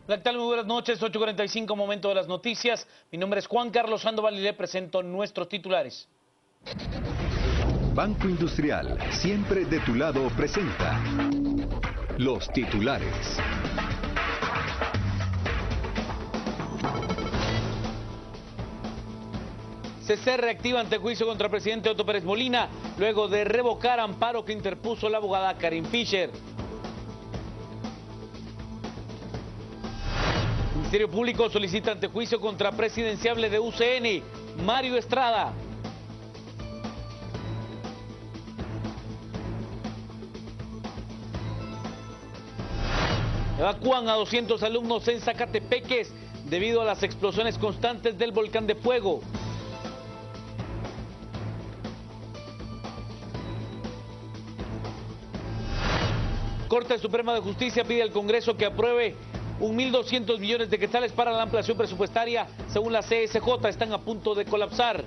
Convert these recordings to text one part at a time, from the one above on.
Hola, ¿qué tal? Muy buenas noches, 8:45, momento de las noticias. Mi nombre es Juan Carlos Sandoval y le presento nuestros titulares. Banco Industrial, siempre de tu lado, presenta los titulares. CC reactiva ante juicio contra el presidente Otto Pérez Molina, luego de revocar amparo que interpuso la abogada Karin Fischer. El Ministerio Público solicita antejuicio contra presidenciable de UCN, Mario Estrada. Evacúan a 200 alumnos en Zacatepeques debido a las explosiones constantes del volcán de fuego. Corte Suprema de Justicia pide al Congreso que apruebe 1.200 millones de quetzales para la ampliación presupuestaria. Según la CSJ, están a punto de colapsar.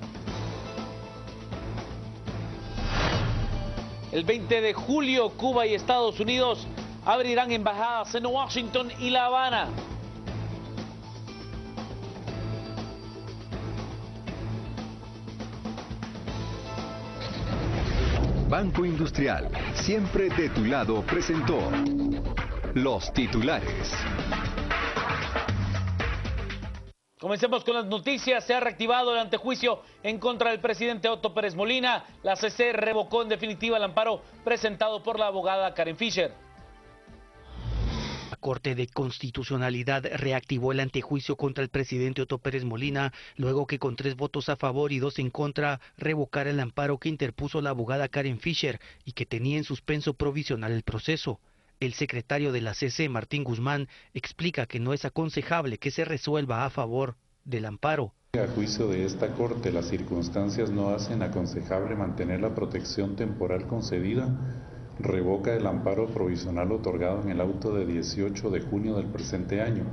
El 20 de julio, Cuba y Estados Unidos abrirán embajadas en Washington y La Habana. Banco Industrial, siempre de tu lado, presentó los titulares. Comencemos con las noticias. Se ha reactivado el antejuicio en contra del presidente Otto Pérez Molina. La CC revocó en definitiva el amparo presentado por la abogada Karin Fischer. La Corte de Constitucionalidad reactivó el antejuicio contra el presidente Otto Pérez Molina, luego que con 3 votos a favor y 2 en contra revocara el amparo que interpuso la abogada Karin Fischer y que tenía en suspenso provisional el proceso. El secretario de la CC, Martín Guzmán, explica que no es aconsejable que se resuelva a favor del amparo. A juicio de esta Corte, las circunstancias no hacen aconsejable mantener la protección temporal concedida. Revoca el amparo provisional otorgado en el auto de 18 de junio del presente año.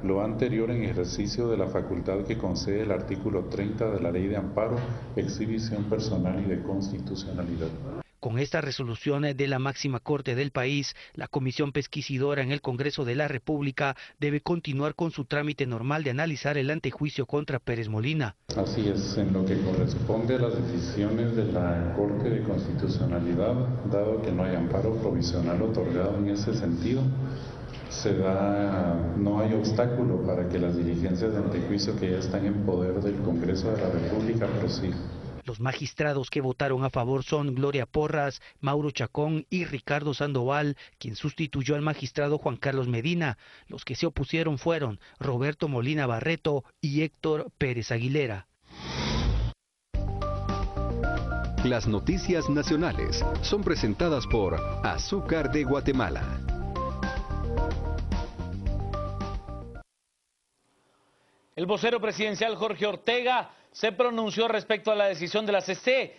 Lo anterior en ejercicio de la facultad que concede el artículo 30 de la Ley de Amparo, Exhibición Personal y de Constitucionalidad. Con esta resolución de la máxima corte del país, la comisión pesquisidora en el Congreso de la República debe continuar con su trámite normal de analizar el antejuicio contra Pérez Molina. Así es, en lo que corresponde a las decisiones de la Corte de Constitucionalidad, dado que no hay amparo provisional otorgado en ese sentido, no hay obstáculo para que las diligencias de antejuicio que ya están en poder del Congreso de la República prosigan. Los magistrados que votaron a favor son Gloria Porras, Mauro Chacón y Ricardo Sandoval, quien sustituyó al magistrado Juan Carlos Medina. Los que se opusieron fueron Roberto Molina Barreto y Héctor Pérez Aguilera. Las noticias nacionales son presentadas por Azúcar de Guatemala. El vocero presidencial Jorge Ortega se pronunció respecto a la decisión de la CC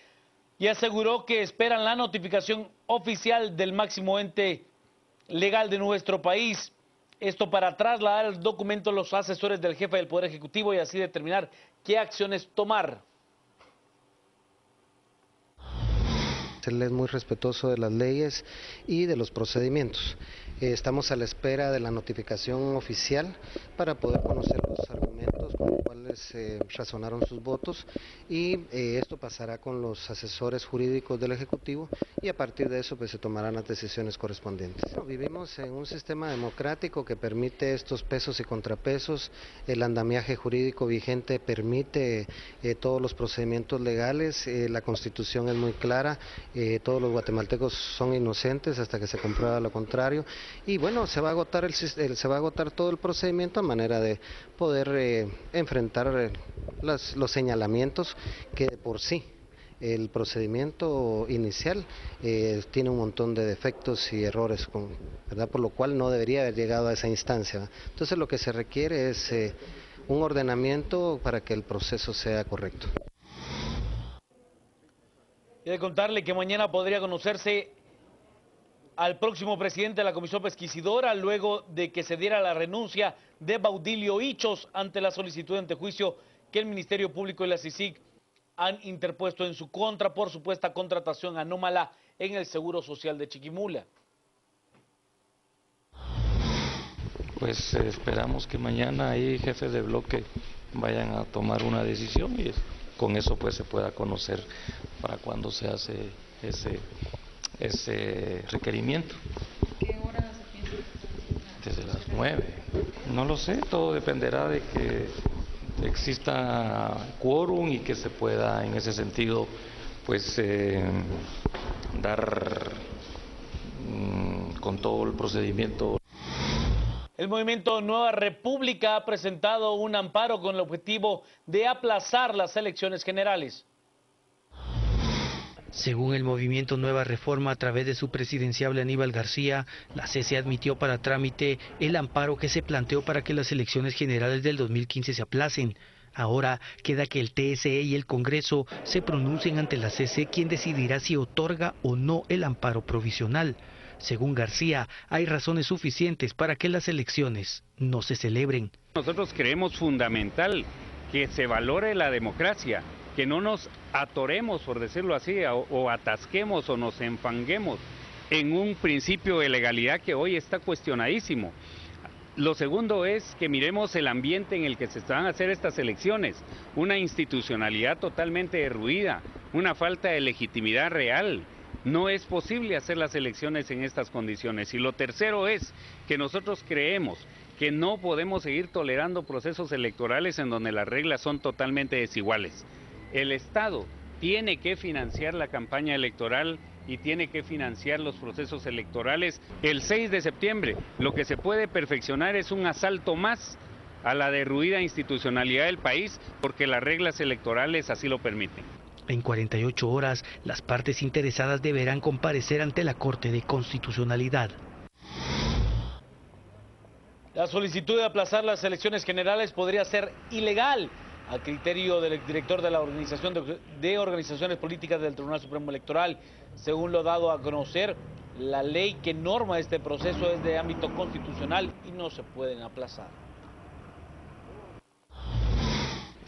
y aseguró que esperan la notificación oficial del máximo ente legal de nuestro país. Esto para trasladar el documento a los asesores del jefe del Poder Ejecutivo y así determinar qué acciones tomar. Él es muy respetuoso de las leyes y de los procedimientos. Estamos a la espera de la notificación oficial para poder conocer los argumentos con los cuales razonaron sus votos y esto pasará con los asesores jurídicos del Ejecutivo y a partir de eso pues se tomarán las decisiones correspondientes. Vivimos en un sistema democrático que permite estos pesos y contrapesos, el andamiaje jurídico vigente permite todos los procedimientos legales, la Constitución es muy clara, todos los guatemaltecos son inocentes hasta que se comprueba lo contrario. Y bueno, se va a agotar todo el procedimiento a manera de poder enfrentar los señalamientos que de por sí el procedimiento inicial tiene un montón de defectos y errores, ¿verdad? Por lo cual no debería haber llegado a esa instancia, ¿verdad? Entonces lo que se requiere es un ordenamiento para que el proceso sea correcto. Y de contarle que mañana podría conocerse al próximo presidente de la Comisión Pesquisidora luego de que se diera la renuncia de Baudilio Hichos ante la solicitud de antejuicio que el Ministerio Público y la CICIG han interpuesto en su contra por supuesta contratación anómala en el Seguro Social de Chiquimula. Pues esperamos que mañana ahí jefes de bloque vayan a tomar una decisión y con eso pues se pueda conocer para cuándo se hace ese requerimiento. ¿Qué hora se piensa? Desde las 9. No lo sé, todo dependerá de que exista quórum y que se pueda en ese sentido pues dar con todo el procedimiento. El movimiento Nueva República ha presentado un amparo con el objetivo de aplazar las elecciones generales. Según el movimiento Nueva Reforma, a través de su presidenciable Aníbal García, la CC admitió para trámite el amparo que se planteó para que las elecciones generales del 2015 se aplacen. Ahora queda que el TSE y el Congreso se pronuncien ante la CC, quien decidirá si otorga o no el amparo provisional. Según García, hay razones suficientes para que las elecciones no se celebren. Nosotros creemos fundamental que se valore la democracia, que no nos atoremos, por decirlo así, o atasquemos o nos enfanguemos en un principio de legalidad que hoy está cuestionadísimo. Lo segundo es que miremos el ambiente en el que se van a hacer estas elecciones, una institucionalidad totalmente derruida, una falta de legitimidad real. No es posible hacer las elecciones en estas condiciones. Y lo tercero es que nosotros creemos que no podemos seguir tolerando procesos electorales en donde las reglas son totalmente desiguales. El Estado tiene que financiar la campaña electoral y tiene que financiar los procesos electorales. El 6 de septiembre lo que se puede perfeccionar es un asalto más a la derruida institucionalidad del país porque las reglas electorales así lo permiten. En 48 horas, las partes interesadas deberán comparecer ante la Corte de Constitucionalidad. La solicitud de aplazar las elecciones generales podría ser ilegal, a criterio del director de la Organización de Organizaciones Políticas del Tribunal Supremo Electoral. Según lo dado a conocer, la ley que norma este proceso es de ámbito constitucional y no se pueden aplazar.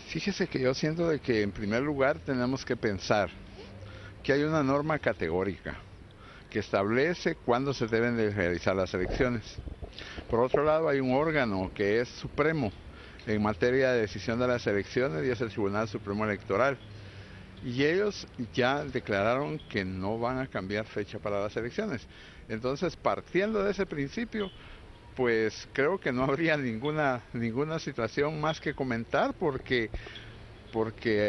Fíjese que yo siento de que en primer lugar tenemos que pensar que hay una norma categórica que establece cuándo se deben de realizar las elecciones. Por otro lado, hay un órgano que es supremo en materia de decisión de las elecciones y es el Tribunal Supremo Electoral. Y ellos ya declararon que no van a cambiar fecha para las elecciones. Entonces, partiendo de ese principio, pues creo que no habría ninguna situación más que comentar porque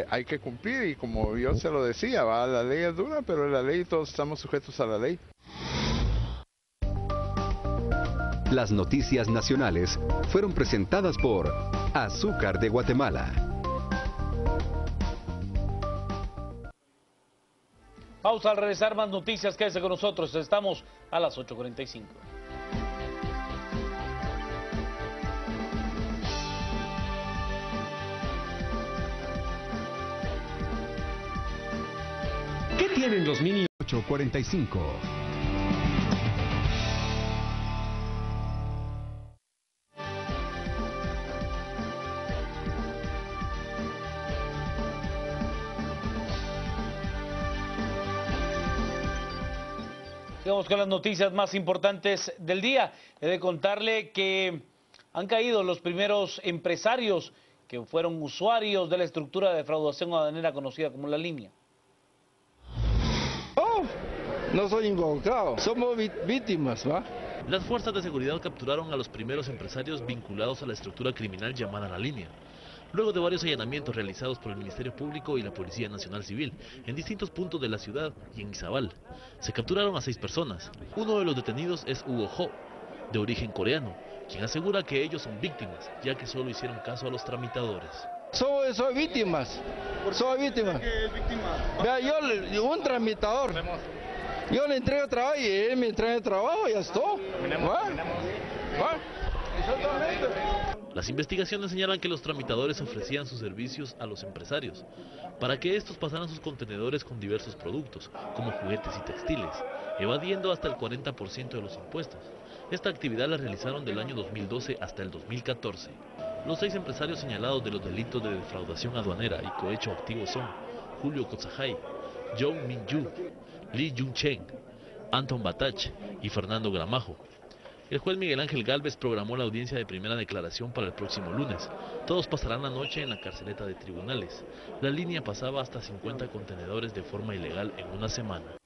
hay que cumplir y como yo se lo decía, la ley es dura, pero la ley todos estamos sujetos a la ley. Las noticias nacionales fueron presentadas por Azúcar de Guatemala. Pausa, al regresar más noticias, quédese con nosotros, estamos a las 8:45. ¿Qué tienen los Mini 845? Sigamos con las noticias más importantes del día. He de contarle que han caído los primeros empresarios que fueron usuarios de la estructura de defraudación aduanera conocida como La Línea. No soy involucrado, somos víctimas, ¿va? Las fuerzas de seguridad capturaron a los primeros empresarios vinculados a la estructura criminal llamada La Línea. Luego de varios allanamientos realizados por el Ministerio Público y la Policía Nacional Civil en distintos puntos de la ciudad y en Izabal, se capturaron a 6 personas. Uno de los detenidos es Hugo Ho, de origen coreano, quien asegura que ellos son víctimas, ya que solo hicieron caso a los tramitadores. Soy víctimas, soy víctima. Vea, yo un tramitador, yo le entrego trabajo y él me entrega el trabajo y ya está. Las investigaciones señalan que los tramitadores ofrecían sus servicios a los empresarios para que estos pasaran sus contenedores con diversos productos, como juguetes y textiles, evadiendo hasta el 40% de los impuestos. Esta actividad la realizaron del año 2012 hasta el 2014. Los 6 empresarios señalados de los delitos de defraudación aduanera y cohecho activo son Julio Kotzajay, Joe Min-yu, Lee Jun-chen, Anton Batach y Fernando Gramajo. El juez Miguel Ángel Gálvez programó la audiencia de primera declaración para el próximo lunes. Todos pasarán la noche en la carceleta de tribunales. La línea pasaba hasta 50 contenedores de forma ilegal en una semana.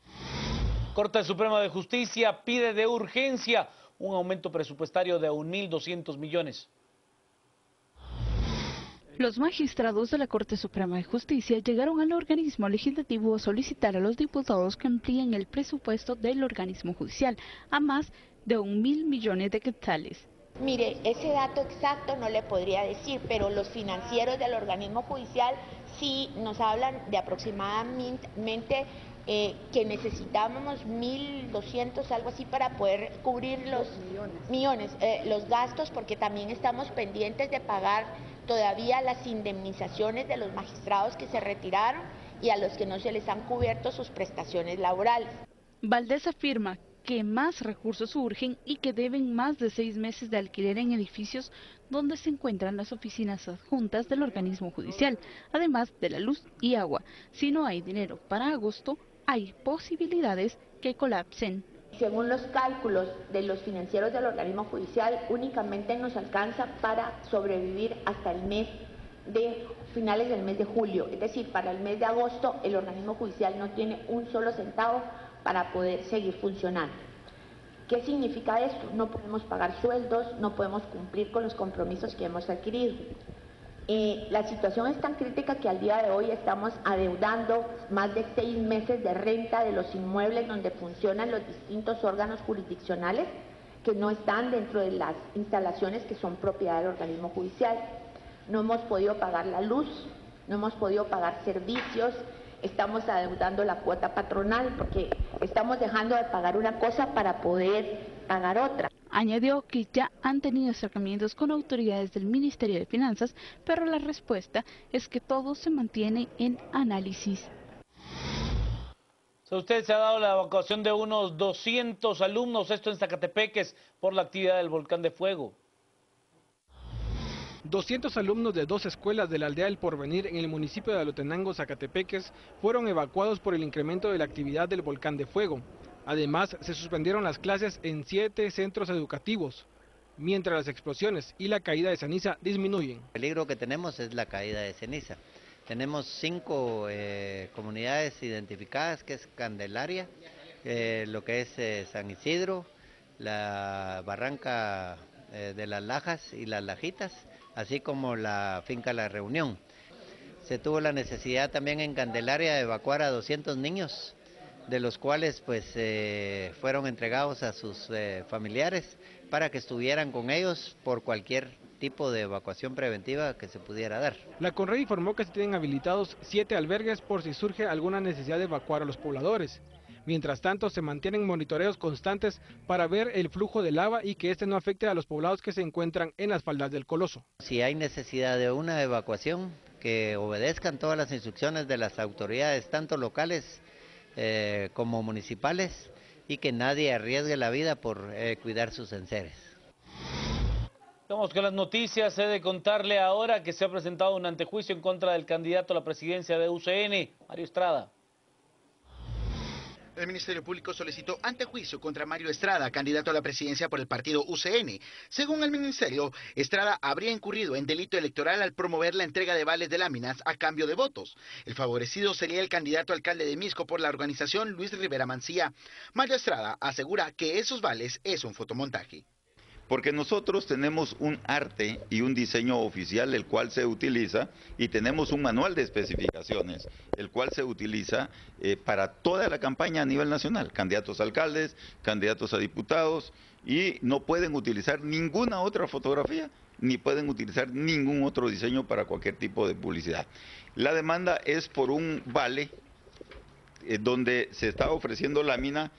Corte Suprema de Justicia pide de urgencia un aumento presupuestario de 1.200 millones. Los magistrados de la Corte Suprema de Justicia llegaron al organismo legislativo a solicitar a los diputados que amplíen el presupuesto del organismo judicial a más de 1.000 millones de quetzales. Mire, ese dato exacto no le podría decir, pero los financieros del organismo judicial sí nos hablan de aproximadamente que necesitábamos 1.200, algo así, para poder cubrir los millones, los gastos, porque también estamos pendientes de pagar todavía las indemnizaciones de los magistrados que se retiraron y a los que no se les han cubierto sus prestaciones laborales. Valdés afirma que más recursos urgen y que deben más de 6 meses de alquiler en edificios donde se encuentran las oficinas adjuntas del organismo judicial, además de la luz y agua. Si no hay dinero para agosto, hay posibilidades que colapsen. Según los cálculos de los financieros del organismo judicial, únicamente nos alcanza para sobrevivir hasta el mes de finales del mes de julio. Es decir, para el mes de agosto el organismo judicial no tiene un solo centavo para poder seguir funcionando. ¿Qué significa esto? No podemos pagar sueldos, no podemos cumplir con los compromisos que hemos adquirido. La situación es tan crítica que al día de hoy estamos adeudando más de 6 meses de renta de los inmuebles donde funcionan los distintos órganos jurisdiccionales que no están dentro de las instalaciones que son propiedad del organismo judicial. No hemos podido pagar la luz, no hemos podido pagar servicios, estamos adeudando la cuota patronal porque estamos dejando de pagar una cosa para poder pagar otra. Añadió que ya han tenido acercamientos con autoridades del Ministerio de Finanzas, pero la respuesta es que todo se mantiene en análisis. Usted se ha dado la evacuación de unos 200 alumnos, esto en Zacatepeques, por la actividad del volcán de fuego. 200 alumnos de 2 escuelas de la aldea del Porvenir en el municipio de Alotenango, Zacatepeques, fueron evacuados por el incremento de la actividad del volcán de fuego. Además, se suspendieron las clases en 7 centros educativos, mientras las explosiones y la caída de ceniza disminuyen. El peligro que tenemos es la caída de ceniza. Tenemos 5 comunidades identificadas, que es Candelaria, lo que es San Isidro, la barranca de las Lajas y las Lajitas, así como la finca La Reunión. Se tuvo la necesidad también en Candelaria de evacuar a 200 niños, de los cuales pues fueron entregados a sus familiares para que estuvieran con ellos por cualquier tipo de evacuación preventiva que se pudiera dar. La CONRED informó que se tienen habilitados 7 albergues por si surge alguna necesidad de evacuar a los pobladores. Mientras tanto, se mantienen monitoreos constantes para ver el flujo de lava y que este no afecte a los poblados que se encuentran en las faldas del Coloso. Si hay necesidad de una evacuación, que obedezcan todas las instrucciones de las autoridades, tanto locales como municipales, y que nadie arriesgue la vida por cuidar sus enseres. Vamos con las noticias. He de contarle ahora que se ha presentado un antejuicio en contra del candidato a la presidencia de UCN, Mario Estrada. El Ministerio Público solicitó antejuicio contra Mario Estrada, candidato a la presidencia por el partido UCN. Según el Ministerio, Estrada habría incurrido en delito electoral al promover la entrega de vales de láminas a cambio de votos. El favorecido sería el candidato alcalde de Misco por la organización Luis Rivera Mancía. Mario Estrada asegura que esos vales es un fotomontaje. Porque nosotros tenemos un arte y un diseño oficial el cual se utiliza y tenemos un manual de especificaciones el cual se utiliza para toda la campaña a nivel nacional, candidatos a alcaldes, candidatos a diputados, y no pueden utilizar ninguna otra fotografía ni pueden utilizar ningún otro diseño para cualquier tipo de publicidad. La demanda es por un vale donde se está ofreciendo lámina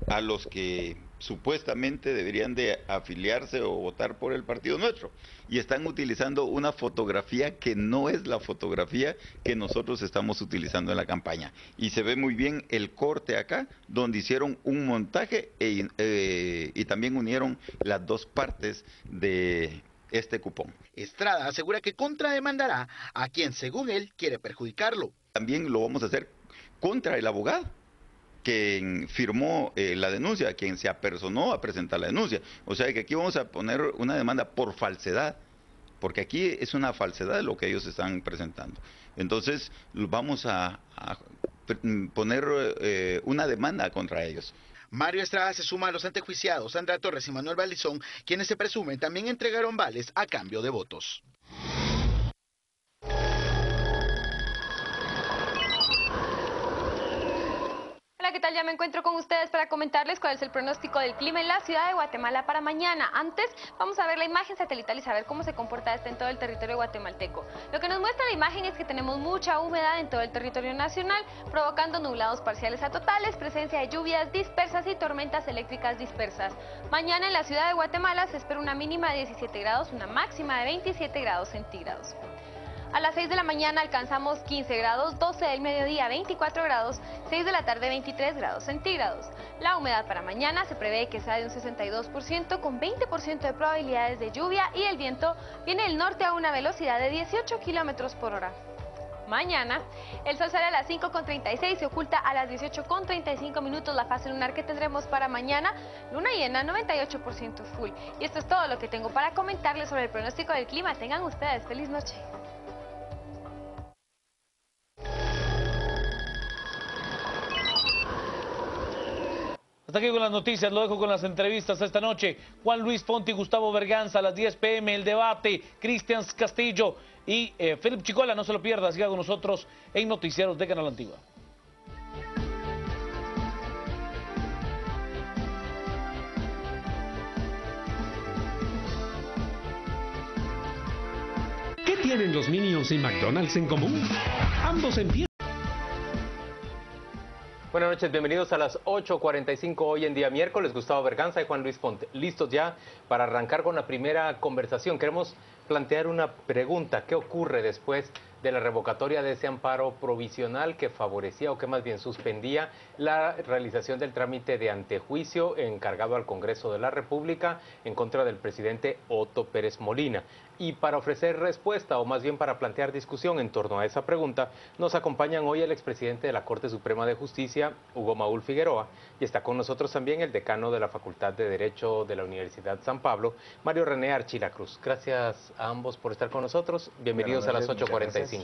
a los que supuestamente deberían de afiliarse o votar por el partido nuestro, y están utilizando una fotografía que no es la fotografía que nosotros estamos utilizando en la campaña, y se ve muy bien el corte acá donde hicieron un montaje y también unieron las dos partes de este cupón. Estrada asegura que contrademandará a quien según él quiere perjudicarlo. También lo vamos a hacer contra el abogado, quien firmó la denuncia, quien se apersonó a presentar la denuncia. O sea que aquí vamos a poner una demanda por falsedad, porque aquí es una falsedad lo que ellos están presentando. Entonces vamos a poner una demanda contra ellos. Mario Estrada se suma a los antejuiciados Sandra Torres y Manuel Valizón, quienes se presumen también entregaron vales a cambio de votos. Hola, ¿qué tal? Ya me encuentro con ustedes para comentarles cuál es el pronóstico del clima en la ciudad de Guatemala para mañana. Antes, vamos a ver la imagen satelital y saber cómo se comporta esta en todo el territorio guatemalteco. Lo que nos muestra la imagen es que tenemos mucha humedad en todo el territorio nacional, provocando nublados parciales a totales, presencia de lluvias dispersas y tormentas eléctricas dispersas. Mañana en la ciudad de Guatemala se espera una mínima de 17 grados, una máxima de 27 grados centígrados. A las 6 de la mañana alcanzamos 15 grados, 12 del mediodía 24 grados, 6 de la tarde 23 grados centígrados. La humedad para mañana se prevé que sea de un 62% con 20% de probabilidades de lluvia y el viento viene del norte a una velocidad de 18 kilómetros por hora. Mañana, el sol sale a las 5:36, se oculta a las 18:35 minutos la fase lunar que tendremos para mañana, luna llena 98% full. Y esto es todo lo que tengo para comentarles sobre el pronóstico del clima. Tengan ustedes feliz noche. Hasta aquí con las noticias, lo dejo con las entrevistas esta noche. Juan Luis Fonti y Gustavo Berganza a las 10 p.m. el debate, Cristian Castillo y Felipe Chicola, no se lo pierda, siga con nosotros en Noticieros de Canal Antigua. ¿Qué tienen los Minions y McDonald's en común? Ambos empiezan. Buenas noches, bienvenidos a las 8:45 hoy en día miércoles. Gustavo Berganza y Juan Luis Fonte, listos ya para arrancar con la primera conversación. Queremos plantear una pregunta: ¿qué ocurre después de la revocatoria de ese amparo provisional que favorecía o que más bien suspendía la realización del trámite de antejuicio encargado al Congreso de la República en contra del presidente Otto Pérez Molina? Y para ofrecer respuesta, o más bien para plantear discusión en torno a esa pregunta, nos acompañan hoy el expresidente de la Corte Suprema de Justicia, Hugo Maúl Figueroa, y está con nosotros también el decano de la Facultad de Derecho de la Universidad San Pablo, Mario René Archila-Cruz. Gracias a ambos por estar con nosotros. Bienvenidos a las 8:45.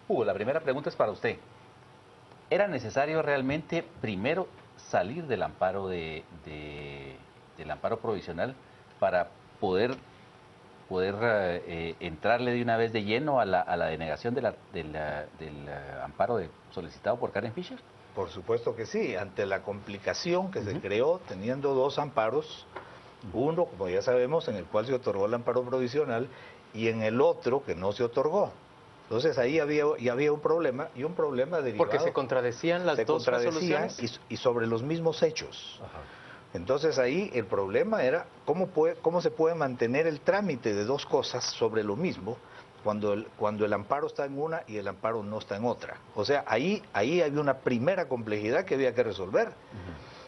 Hugo, la primera pregunta es para usted. ¿Era necesario realmente primero salir del amparo del amparo provisional para poder entrarle de una vez de lleno a la denegación del amparo solicitado por Karen Fischer? Por supuesto que sí, ante la complicación que se creó teniendo dos amparos, uno, como ya sabemos, en el cual se otorgó el amparo provisional y en el otro que no se otorgó. Entonces ahí había un problema, y un problema derivado... Porque se contradecían las dos resoluciones. Y sobre los mismos hechos. Ajá. Entonces ahí el problema era cómo se puede mantener el trámite de dos cosas sobre lo mismo cuando el amparo está en una y el amparo no está en otra. O sea, ahí había una primera complejidad que había que resolver.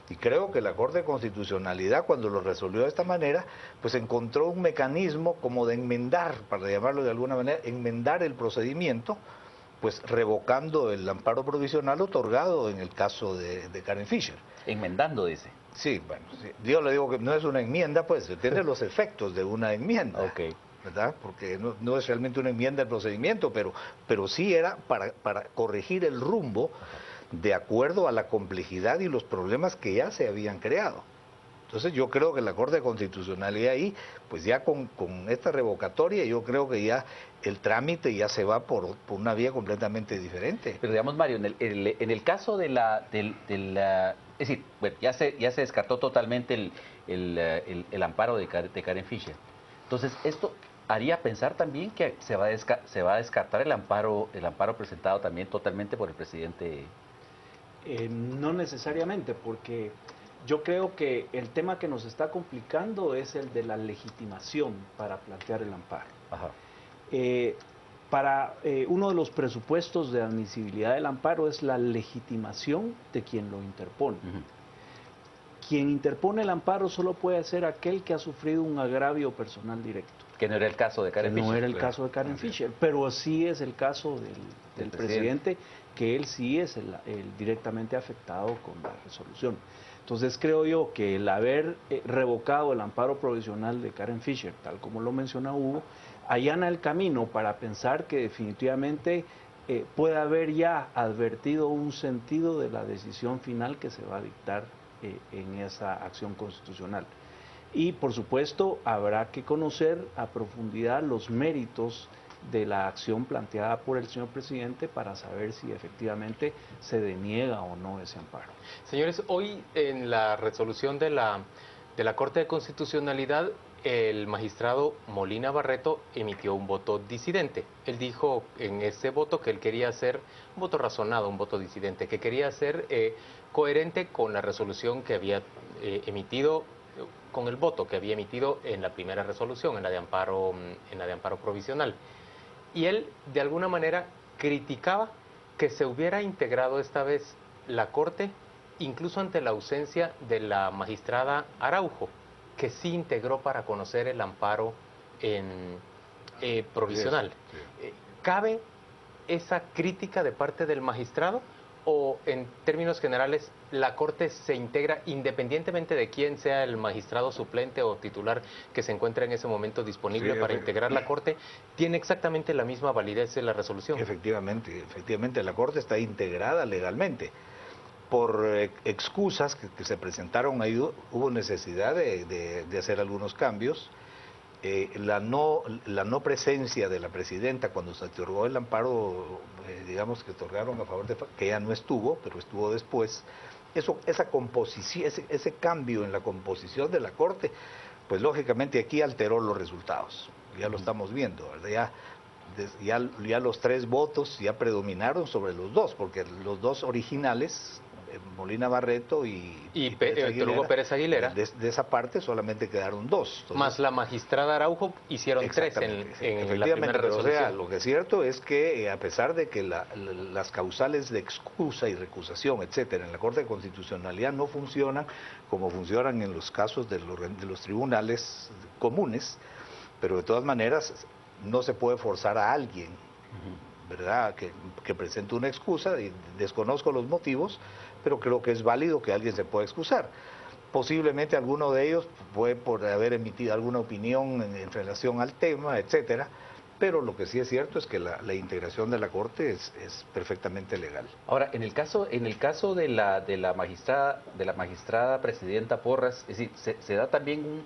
Y creo que la Corte de Constitucionalidad, cuando lo resolvió de esta manera, pues encontró un mecanismo como de enmendar, para llamarlo de alguna manera, enmendar el procedimiento, pues revocando el amparo provisional otorgado en el caso de Karen Fischer. Enmendando, dice. Sí, bueno, sí. Yo le digo que no es una enmienda, pues tiene los efectos de una enmienda. Okay. ¿Verdad? Porque no es realmente una enmienda del procedimiento, pero sí era para corregir el rumbo de acuerdo a la complejidad y los problemas que ya se habían creado. Entonces yo creo que la Corte de Constitucionalidad ahí, pues ya con esta revocatoria, yo creo que ya el trámite ya se va por una vía completamente diferente. Pero digamos, Mario, en el caso de la es decir, bueno, ya se descartó totalmente el amparo de Karen Fischer. Entonces, esto haría pensar también que se va a descartar el amparo presentado también totalmente por el presidente. No necesariamente, porque yo creo que el tema que nos está complicando es el de la legitimación para plantear el amparo. Ajá. Uno de los presupuestos de admisibilidad del amparo es la legitimación de quien lo interpone. Quien interpone el amparo solo puede ser aquel que ha sufrido un agravio personal directo. Que no era el caso de Karen Fischer. No era el caso de Karen Fischer, pero sí es el caso del presidente que él sí es el directamente afectado con la resolución. Entonces creo yo que el haber revocado el amparo provisional de Karen Fisher, tal como lo menciona Hugo, allana el camino para pensar que definitivamente puede haber ya advertido un sentido de la decisión final que se va a dictar en esa acción constitucional. Y por supuesto habrá que conocer a profundidad los méritos de la acción planteada por el señor presidente para saber si efectivamente se deniega o no ese amparo. Señores, hoy en la resolución de la Corte de Constitucionalidad, el magistrado Molina Barreto emitió un voto disidente. Él dijo en ese voto que él quería hacer un voto razonado, un voto disidente, que quería ser coherente con la resolución que había emitido, con el voto que había emitido en la primera resolución, en la de amparo provisional. Y él, de alguna manera, criticaba que se hubiera integrado esta vez la Corte, incluso ante la ausencia de la magistrada Araujo, que sí integró para conocer el amparo provisional. ¿Cabe esa crítica de parte del magistrado? ¿O en términos generales la Corte se integra independientemente de quién sea el magistrado suplente o titular que se encuentra en ese momento disponible para integrar la Corte? ¿Tiene exactamente la misma validez en la resolución? Efectivamente, la Corte está integrada legalmente. Por excusas que se presentaron ahí, hubo necesidad de hacer algunos cambios. La no presencia de la presidenta cuando se otorgó el amparo, digamos que otorgaron a favor de que ella no estuvo, pero estuvo después, esa composición, ese cambio en la composición de la Corte, pues lógicamente aquí alteró los resultados, ya lo estamos viendo, ¿verdad? Ya los 3 votos ya predominaron sobre los 2, porque los 2 originales, Molina Barreto y Hugo Pérez Aguilera, de esa parte solamente quedaron 2. Entonces, más la magistrada Araujo hicieron 3 en la primera resolución. O sea, lo que es cierto es que a pesar de que las causales de excusa y recusación, etcétera, en la Corte de Constitucionalidad no funcionan como funcionan en los casos de los tribunales comunes, pero de todas maneras no se puede forzar a alguien, ¿verdad?, que presente una excusa, y desconozco los motivos, pero creo que es válido que alguien se pueda excusar. Posiblemente alguno de ellos puede por haber emitido alguna opinión en relación al tema, etcétera, pero lo que sí es cierto es que la integración de la Corte es perfectamente legal. Ahora, en el caso de la magistrada presidenta Porras, es decir, se da también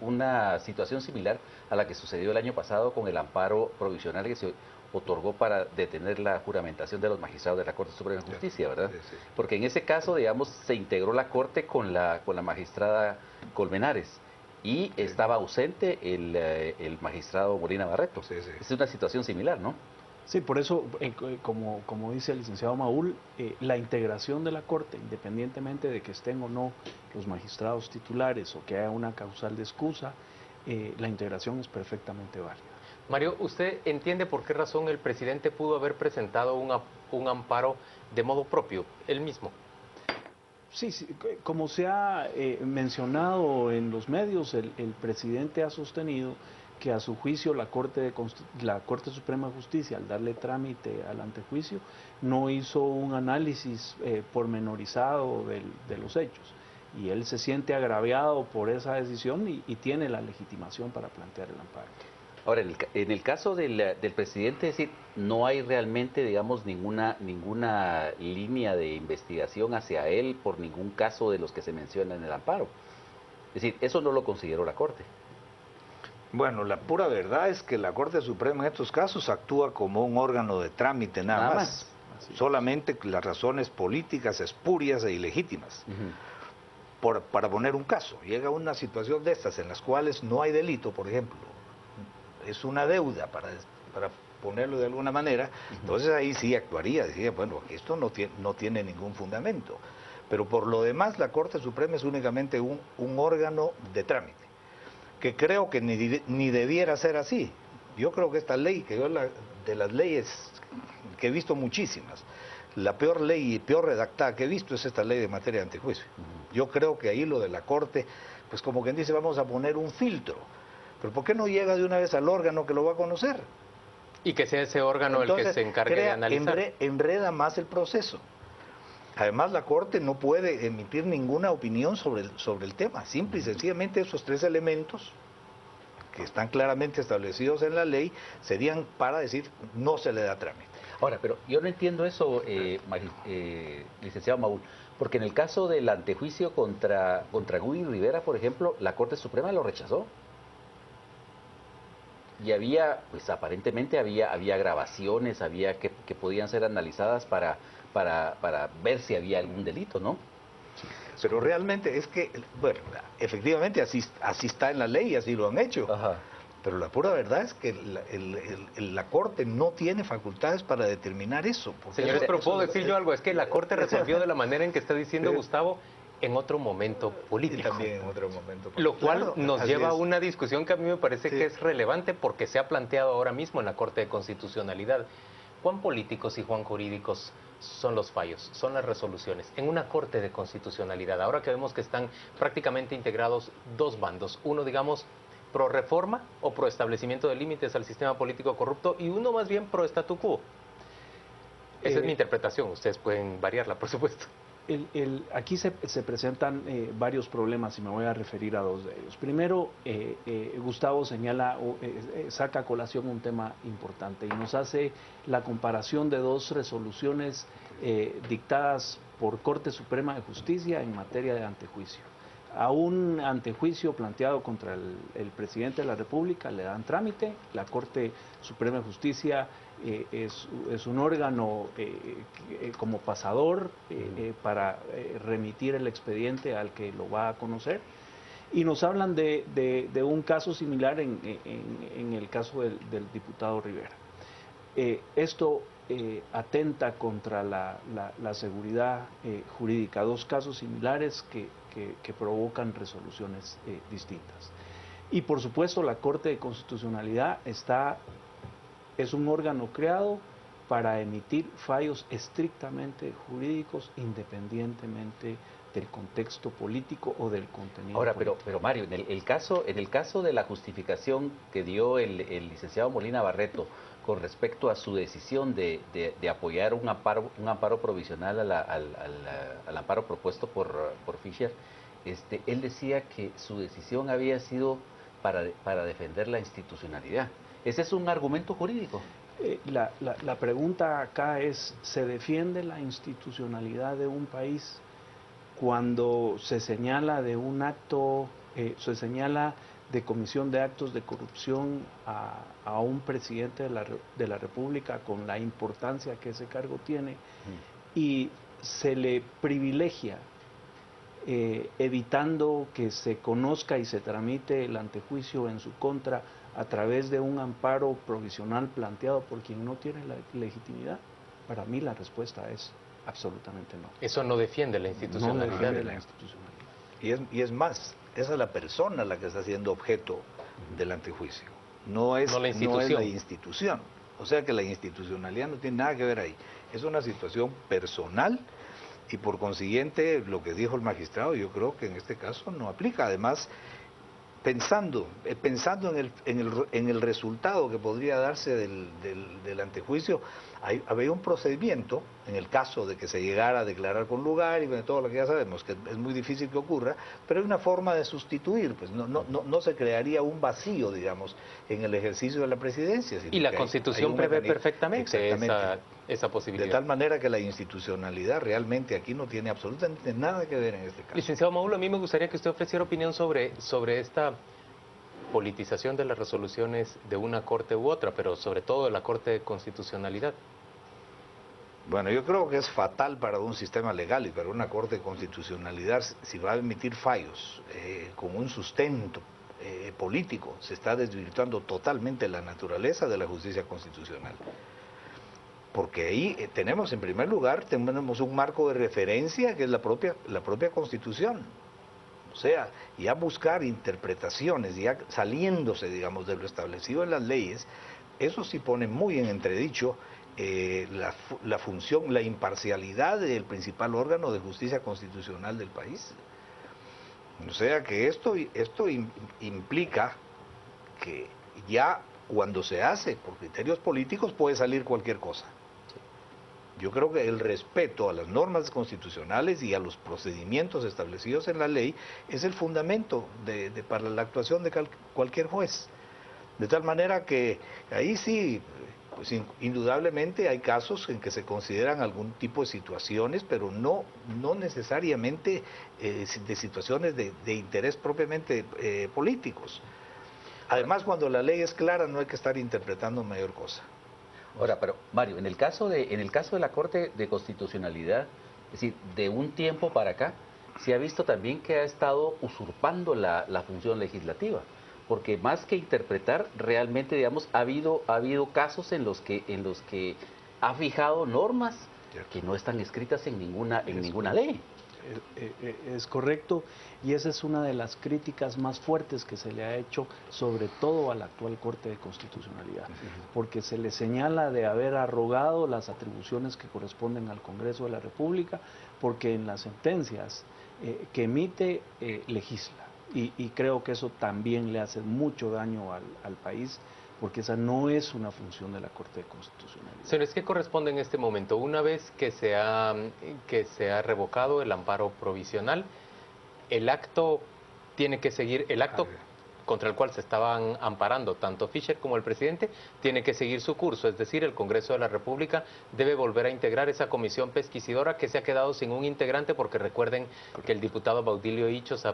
una situación similar a la que sucedió el año pasado con el amparo provisional que se otorgó para detener la juramentación de los magistrados de la Corte Suprema de Justicia, ¿verdad? Sí. Porque en ese caso, digamos, se integró la Corte con la magistrada Colmenares y estaba ausente el magistrado Molina Barreto. Es una situación similar, ¿no? Sí, por eso, como dice el licenciado Maúl, la integración de la Corte, independientemente de que estén o no los magistrados titulares o que haya una causal de excusa, la integración es perfectamente válida. Mario, ¿usted entiende por qué razón el presidente pudo haber presentado un amparo de modo propio, él mismo? Sí, como se ha mencionado en los medios, el presidente ha sostenido que a su juicio la Corte Suprema de Justicia, al darle trámite al antejuicio, no hizo un análisis pormenorizado de los hechos. Y él se siente agraviado por esa decisión y tiene la legitimación para plantear el amparo. Ahora, en el caso del presidente, es decir, no hay realmente, digamos, ninguna línea de investigación hacia él por ningún caso de los que se mencionan en el amparo. Es decir, eso no lo consideró la Corte. Bueno, la pura verdad es que la Corte Suprema en estos casos actúa como un órgano de trámite nada más. Solamente las razones políticas espurias e ilegítimas. Para poner un caso, llega una situación de estas en las cuales no hay delito, por ejemplo, es una deuda, para ponerlo de alguna manera, entonces ahí sí actuaría, decía, bueno, esto no tiene ningún fundamento. Pero por lo demás, la Corte Suprema es únicamente un órgano de trámite, que creo que ni debiera ser así. Yo creo que esta ley, de las leyes que he visto muchísimas, la peor ley y peor redactada que he visto es esta ley de materia de antejuicio. Yo creo que ahí lo de la Corte, pues como quien dice, vamos a poner un filtro. Pero ¿por qué no llega de una vez al órgano que lo va a conocer? Y que sea ese órgano el que se encargue de analizar. Enreda más el proceso. Además, la Corte no puede emitir ninguna opinión sobre el tema. Simple y sencillamente esos 3 elementos que están claramente establecidos en la ley serían para decir no se le da trámite. Ahora, pero yo no entiendo eso, licenciado Maúl, porque en el caso del antejuicio contra Guy Rivera, por ejemplo, la Corte Suprema lo rechazó. Y había, pues aparentemente había grabaciones, había que podían ser analizadas para ver si había algún delito, ¿no? Pero realmente es que, bueno, efectivamente así está en la ley, así lo han hecho. Ajá. Pero la pura verdad es que la Corte no tiene facultades para determinar eso. Señores, pero puedo decir yo algo, es que la Corte resolvió de la manera en que está diciendo Gustavo, en otro momento político. Y también en otro momento político. Lo cual claro, nos lleva a una discusión que a mí me parece que es relevante porque se ha planteado ahora mismo en la Corte de Constitucionalidad. ¿Cuán políticos y cuán jurídicos son los fallos, son las resoluciones? En una Corte de Constitucionalidad, ahora que vemos que están prácticamente integrados 2 bandos, uno digamos pro reforma o pro establecimiento de límites al sistema político corrupto y uno más bien pro statu quo. Esa es mi interpretación, ustedes pueden variarla, por supuesto. Aquí se presentan varios problemas y me voy a referir a 2 de ellos. Primero, Gustavo saca a colación un tema importante y nos hace la comparación de 2 resoluciones dictadas por Corte Suprema de Justicia en materia de antejuicio. A un antejuicio planteado contra el presidente de la República le dan trámite, la Corte Suprema de Justicia es un órgano como pasador para remitir el expediente al que lo va a conocer, y nos hablan de un caso similar en el caso del diputado Rivera. Esto atenta contra la seguridad jurídica, 2 casos similares que provocan resoluciones distintas. Y por supuesto la Corte de Constitucionalidad es un órgano creado para emitir fallos estrictamente jurídicos independientemente del contexto político o del contenido. Ahora, político. pero Mario, en el caso de la justificación que dio el licenciado Molina Barreto con respecto a su decisión de apoyar un amparo provisional al amparo propuesto por Fischer, él decía que su decisión había sido para defender la institucionalidad. ¿Ese es un argumento jurídico? La pregunta acá es, ¿se defiende la institucionalidad de un país cuando se señala de un acto, se señala de comisión de actos de corrupción a un presidente de la República con la importancia que ese cargo tiene y se le privilegia evitando que se conozca y se tramite el antejuicio en su contra a través de un amparo provisional planteado por quien no tiene la legitimidad? Para mí la respuesta es absolutamente no. Eso no defiende la institucionalidad. No defiende la institucionalidad. Y es más, esa es la persona la que está siendo objeto del antejuicio, no es la institución. O sea que la institucionalidad no tiene nada que ver ahí. Es una situación personal y por consiguiente lo que dijo el magistrado yo creo que en este caso no aplica. Además, pensando en el resultado que podría darse del antejuicio, había un procedimiento en el caso de que se llegara a declarar con lugar y de todo lo que ya sabemos que es muy difícil que ocurra, pero hay una forma de sustituir, pues no se crearía un vacío, digamos, en el ejercicio de la presidencia. Y la Constitución prevé perfectamente esa posibilidad. De tal manera que la institucionalidad realmente aquí no tiene absolutamente nada que ver en este caso. Licenciado Maúl, a mí me gustaría que usted ofreciera opinión sobre esta politización de las resoluciones de una corte u otra, pero sobre todo de la Corte de Constitucionalidad. Bueno, yo creo que es fatal para un sistema legal y para una Corte de Constitucionalidad si va a emitir fallos con un sustento político. Se está desvirtuando totalmente la naturaleza de la justicia constitucional. Porque ahí tenemos, en primer lugar, tenemos un marco de referencia que es la propia Constitución. O sea, ya buscar interpretaciones, ya saliéndose, digamos, de lo establecido en las leyes, eso sí pone muy en entredicho la función, la imparcialidad del principal órgano de justicia constitucional del país. O sea que esto implica que ya cuando se hace por criterios políticos puede salir cualquier cosa. Yo creo que el respeto a las normas constitucionales y a los procedimientos establecidos en la ley es el fundamento para la actuación de cualquier juez. De tal manera que ahí sí, pues indudablemente hay casos en que se consideran algún tipo de situaciones, pero no necesariamente de situaciones de interés propiamente políticos. Además, cuando la ley es clara no hay que estar interpretando mayor cosa. Ahora, pero Mario, en el caso de la Corte de Constitucionalidad, es decir, de un tiempo para acá, se ha visto también que ha estado usurpando la función legislativa, porque más que interpretar, realmente, digamos, ha habido casos en los que ha fijado normas que no están escritas en ninguna ley. Es correcto, y esa es una de las críticas más fuertes que se le ha hecho, sobre todo a la actual Corte de Constitucionalidad, porque se le señala de haber arrogado las atribuciones que corresponden al Congreso de la República, porque en las sentencias que emite legisla, y creo que eso también le hace mucho daño al país, porque esa no es una función de la Corte de Constitucionalidad. Señores, ¿qué corresponde en este momento? Una vez que se ha revocado el amparo provisional, el acto tiene que seguir, el acto contra el cual se estaban amparando tanto Fischer como el presidente, tiene que seguir su curso, es decir, el Congreso de la República debe volver a integrar esa comisión pesquisidora que se ha quedado sin un integrante, porque recuerden que el diputado Baudilio Hichos ha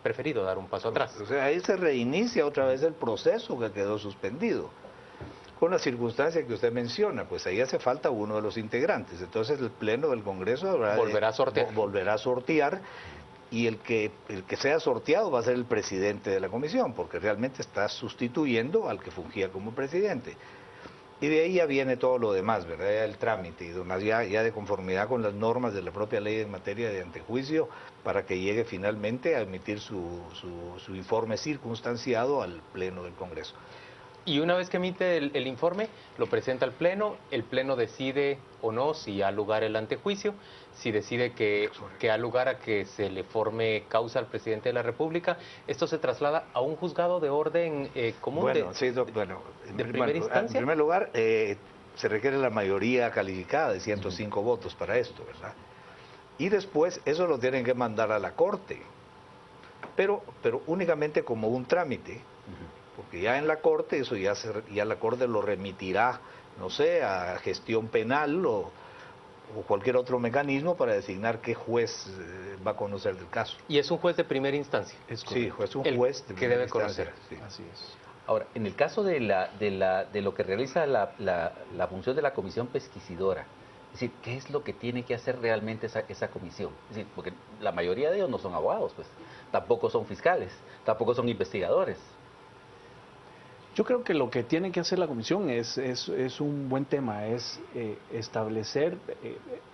preferido dar un paso atrás. O sea, ahí se reinicia otra vez el proceso que quedó suspendido, con la circunstancia que usted menciona, pues ahí hace falta uno de los integrantes, entonces el Pleno del Congreso volverá a sortear, y el que sea sorteado va a ser el presidente de la comisión, porque realmente está sustituyendo al que fungía como presidente. Y de ahí ya viene todo lo demás, ¿verdad? Ya el trámite, y demás, ya de conformidad con las normas de la propia ley en materia de antejuicio, para que llegue finalmente a emitir su informe circunstanciado al Pleno del Congreso. Y una vez que emite el informe, lo presenta al Pleno, el Pleno decide o no si ha lugar el antejuicio, si decide que ha lugar a que se le forme causa al presidente de la República, esto se traslada a un juzgado de orden común de primera instancia. En primer lugar, se requiere la mayoría calificada de 105 votos para esto, ¿verdad? Y después eso lo tienen que mandar a la Corte, pero únicamente como un trámite. Porque ya en la Corte, eso ya la Corte lo remitirá, no sé, a gestión penal o cualquier otro mecanismo para designar qué juez va a conocer del caso. Y es un juez de primera instancia. Sí, es un juez de que debe conocer. Sí. Así es. Ahora, en el caso de lo que realiza la función de la comisión pesquisidora, es decir, ¿qué es lo que tiene que hacer realmente esa comisión? Es decir, porque la mayoría de ellos no son abogados, pues, tampoco son fiscales, tampoco son investigadores. Yo creo que lo que tiene que hacer la comisión es un buen tema, es establecer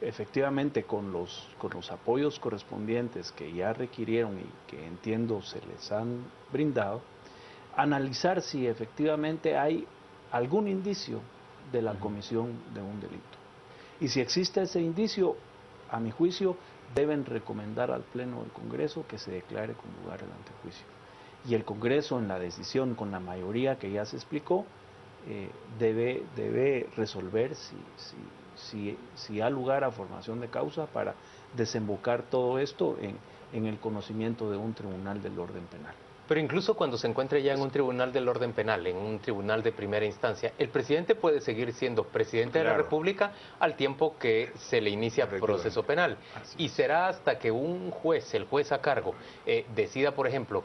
efectivamente con los apoyos correspondientes que ya requirieron y que entiendo se les han brindado, analizar si efectivamente hay algún indicio de la comisión de un delito. Y si existe ese indicio, a mi juicio, deben recomendar al Pleno del Congreso que se declare con lugar el antejuicio. Y el Congreso, en la decisión con la mayoría que ya se explicó, debe resolver si ha lugar a formación de causa para desembocar todo esto en el conocimiento de un tribunal del orden penal. Pero incluso cuando se encuentre ya en un tribunal del orden penal, en un tribunal de primera instancia, el presidente puede seguir siendo presidente de la República al tiempo que se le inicia proceso penal. Y será hasta que un juez, el juez a cargo, decida, por ejemplo,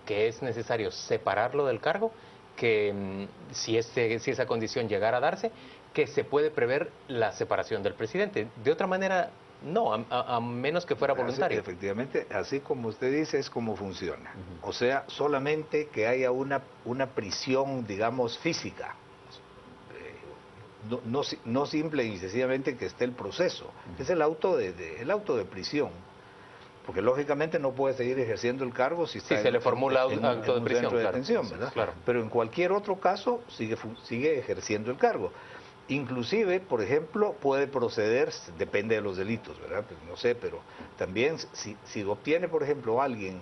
que es necesario separarlo del cargo, que si esa condición llegara a darse, que se puede prever la separación del presidente. De otra manera, no, a menos que fuera voluntario. Efectivamente, así como usted dice, es como funciona. O sea, solamente que haya una prisión, digamos, física. No simple y sencillamente que esté el proceso. Es el auto de prisión. Porque lógicamente no puede seguir ejerciendo el cargo si está se le formula en auto de un prisión, centro de detención, ¿verdad? Claro. Pero en cualquier otro caso sigue ejerciendo el cargo. Inclusive, por ejemplo, puede proceder, depende de los delitos, ¿verdad? Pues no sé, pero también si obtiene, por ejemplo, alguien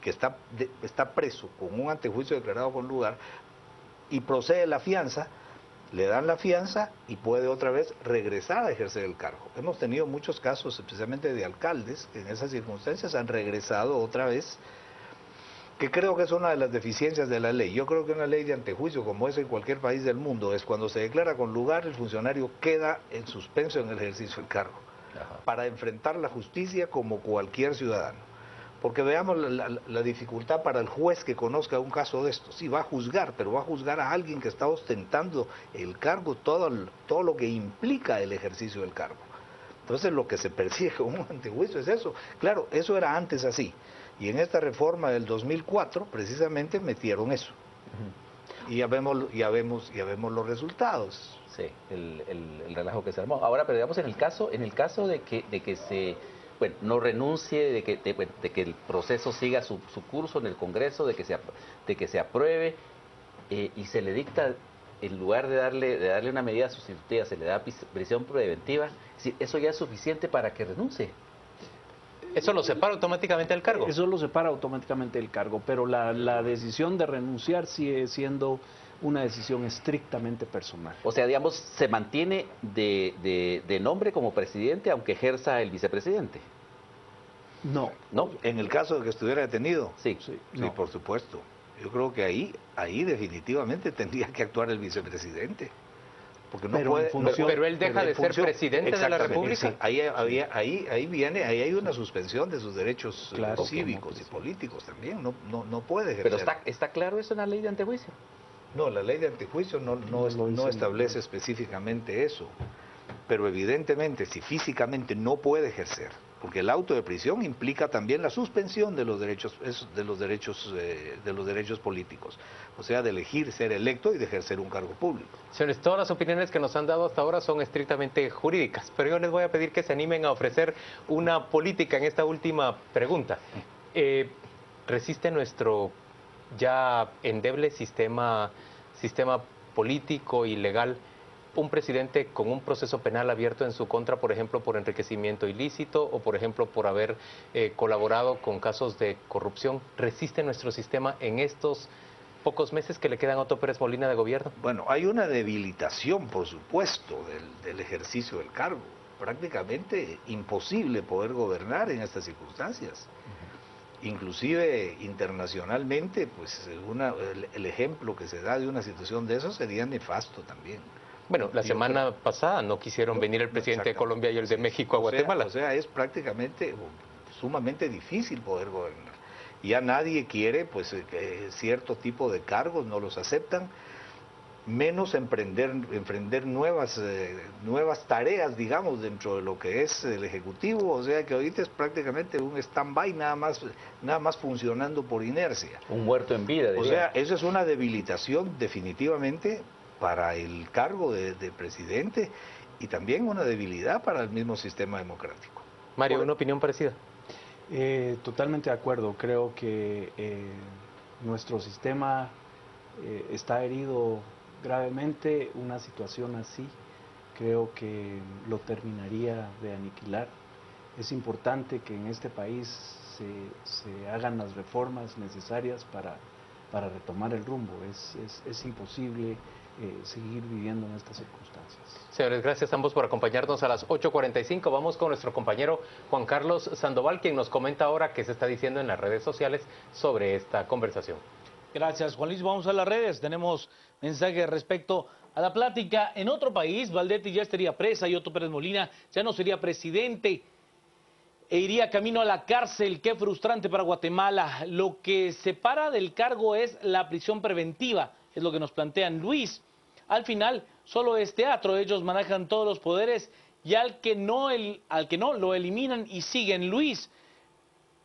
que está preso con un antejuicio declarado con lugar y procede la fianza, le dan la fianza y puede otra vez regresar a ejercer el cargo. Hemos tenido muchos casos, especialmente de alcaldes, que en esas circunstancias han regresado otra vez, que creo que es una de las deficiencias de la ley. Yo creo que una ley de antejuicio, como es en cualquier país del mundo, es cuando se declara con lugar, el funcionario queda en suspenso en el ejercicio del cargo, para enfrentar la justicia como cualquier ciudadano. Porque veamos la dificultad para el juez que conozca un caso de esto. Sí, va a juzgar, pero va a juzgar a alguien que está ostentando el cargo, todo lo que implica el ejercicio del cargo. Entonces lo que se persigue con un antejuicio es eso. Claro, eso era antes así. Y en esta reforma del 2004 precisamente metieron eso. Y ya vemos los resultados. Sí, el relajo que se armó. Ahora, pero digamos en el caso de que se no renuncie, de que el proceso siga su curso en el Congreso, de que se apruebe y se le dicta, en lugar de darle una medida sustitutiva, se le da prisión preventiva, eso ya es suficiente para que renuncie. ¿Eso lo separa automáticamente del cargo? Eso lo separa automáticamente del cargo, pero la decisión de renunciar sigue siendo una decisión estrictamente personal. O sea, digamos, se mantiene de nombre como presidente aunque ejerza el vicepresidente. No. En el caso de que estuviera detenido. Sí, no. Por supuesto. Yo creo que ahí definitivamente tendría que actuar el vicepresidente. Porque no puede, pero él deja de ser presidente de la República. Sí, ahí viene, ahí hay una suspensión de sus derechos cívicos y políticos también. No puede ejercer. Pero está claro eso en la ley de antejuicio. No, la ley de antejuicio no establece específicamente eso, pero evidentemente si físicamente no puede ejercer, porque el auto de prisión implica también la suspensión de los derechos políticos, o sea, de elegir ser electo y de ejercer un cargo público. Señores, todas las opiniones que nos han dado hasta ahora son estrictamente jurídicas, pero yo les voy a pedir que se animen a ofrecer una política en esta última pregunta. ¿Resiste nuestro ya endeble sistema político y legal un presidente con un proceso penal abierto en su contra, por ejemplo, por enriquecimiento ilícito o, por ejemplo, por haber colaborado con casos de corrupción? ¿Resiste nuestro sistema en estos pocos meses que le quedan a Otto Pérez Molina de gobierno? Bueno, hay una debilitación, por supuesto, del ejercicio del cargo. Prácticamente imposible poder gobernar en estas circunstancias. Inclusive internacionalmente, pues el ejemplo que se da de una situación de eso sería nefasto también. Bueno, la semana pasada no quisieron venir el presidente de Colombia y el de México a Guatemala. O sea, es prácticamente sumamente difícil poder gobernar. Ya nadie quiere, pues, cierto tipo de cargos, no los aceptan, menos emprender nuevas tareas, digamos, dentro de lo que es el Ejecutivo. O sea que ahorita es prácticamente un stand-by, nada más funcionando por inercia. Un muerto en vida, diría. O sea, eso es una debilitación definitivamente para el cargo de presidente y también una debilidad para el mismo sistema democrático. Mario, ¿una opinión parecida? Totalmente de acuerdo. Creo que nuestro sistema está herido gravemente. Una situación así creo que lo terminaría de aniquilar. Es importante que en este país se hagan las reformas necesarias para retomar el rumbo. Es imposible seguir viviendo en estas circunstancias. Señores, gracias a ambos por acompañarnos a las 8:45. Vamos con nuestro compañero Juan Carlos Sandoval, quien nos comenta ahora qué se está diciendo en las redes sociales sobre esta conversación. Gracias, Juan Luis. Vamos a las redes. Tenemos mensajes respecto a la plática. En otro país, Valdetti ya estaría presa y Otto Pérez Molina ya no sería presidente e iría camino a la cárcel. Qué frustrante para Guatemala. Lo que separa del cargo es la prisión preventiva, es lo que nos plantean. Luis, al final solo es teatro, ellos manejan todos los poderes y al que no lo eliminan y siguen. Luis,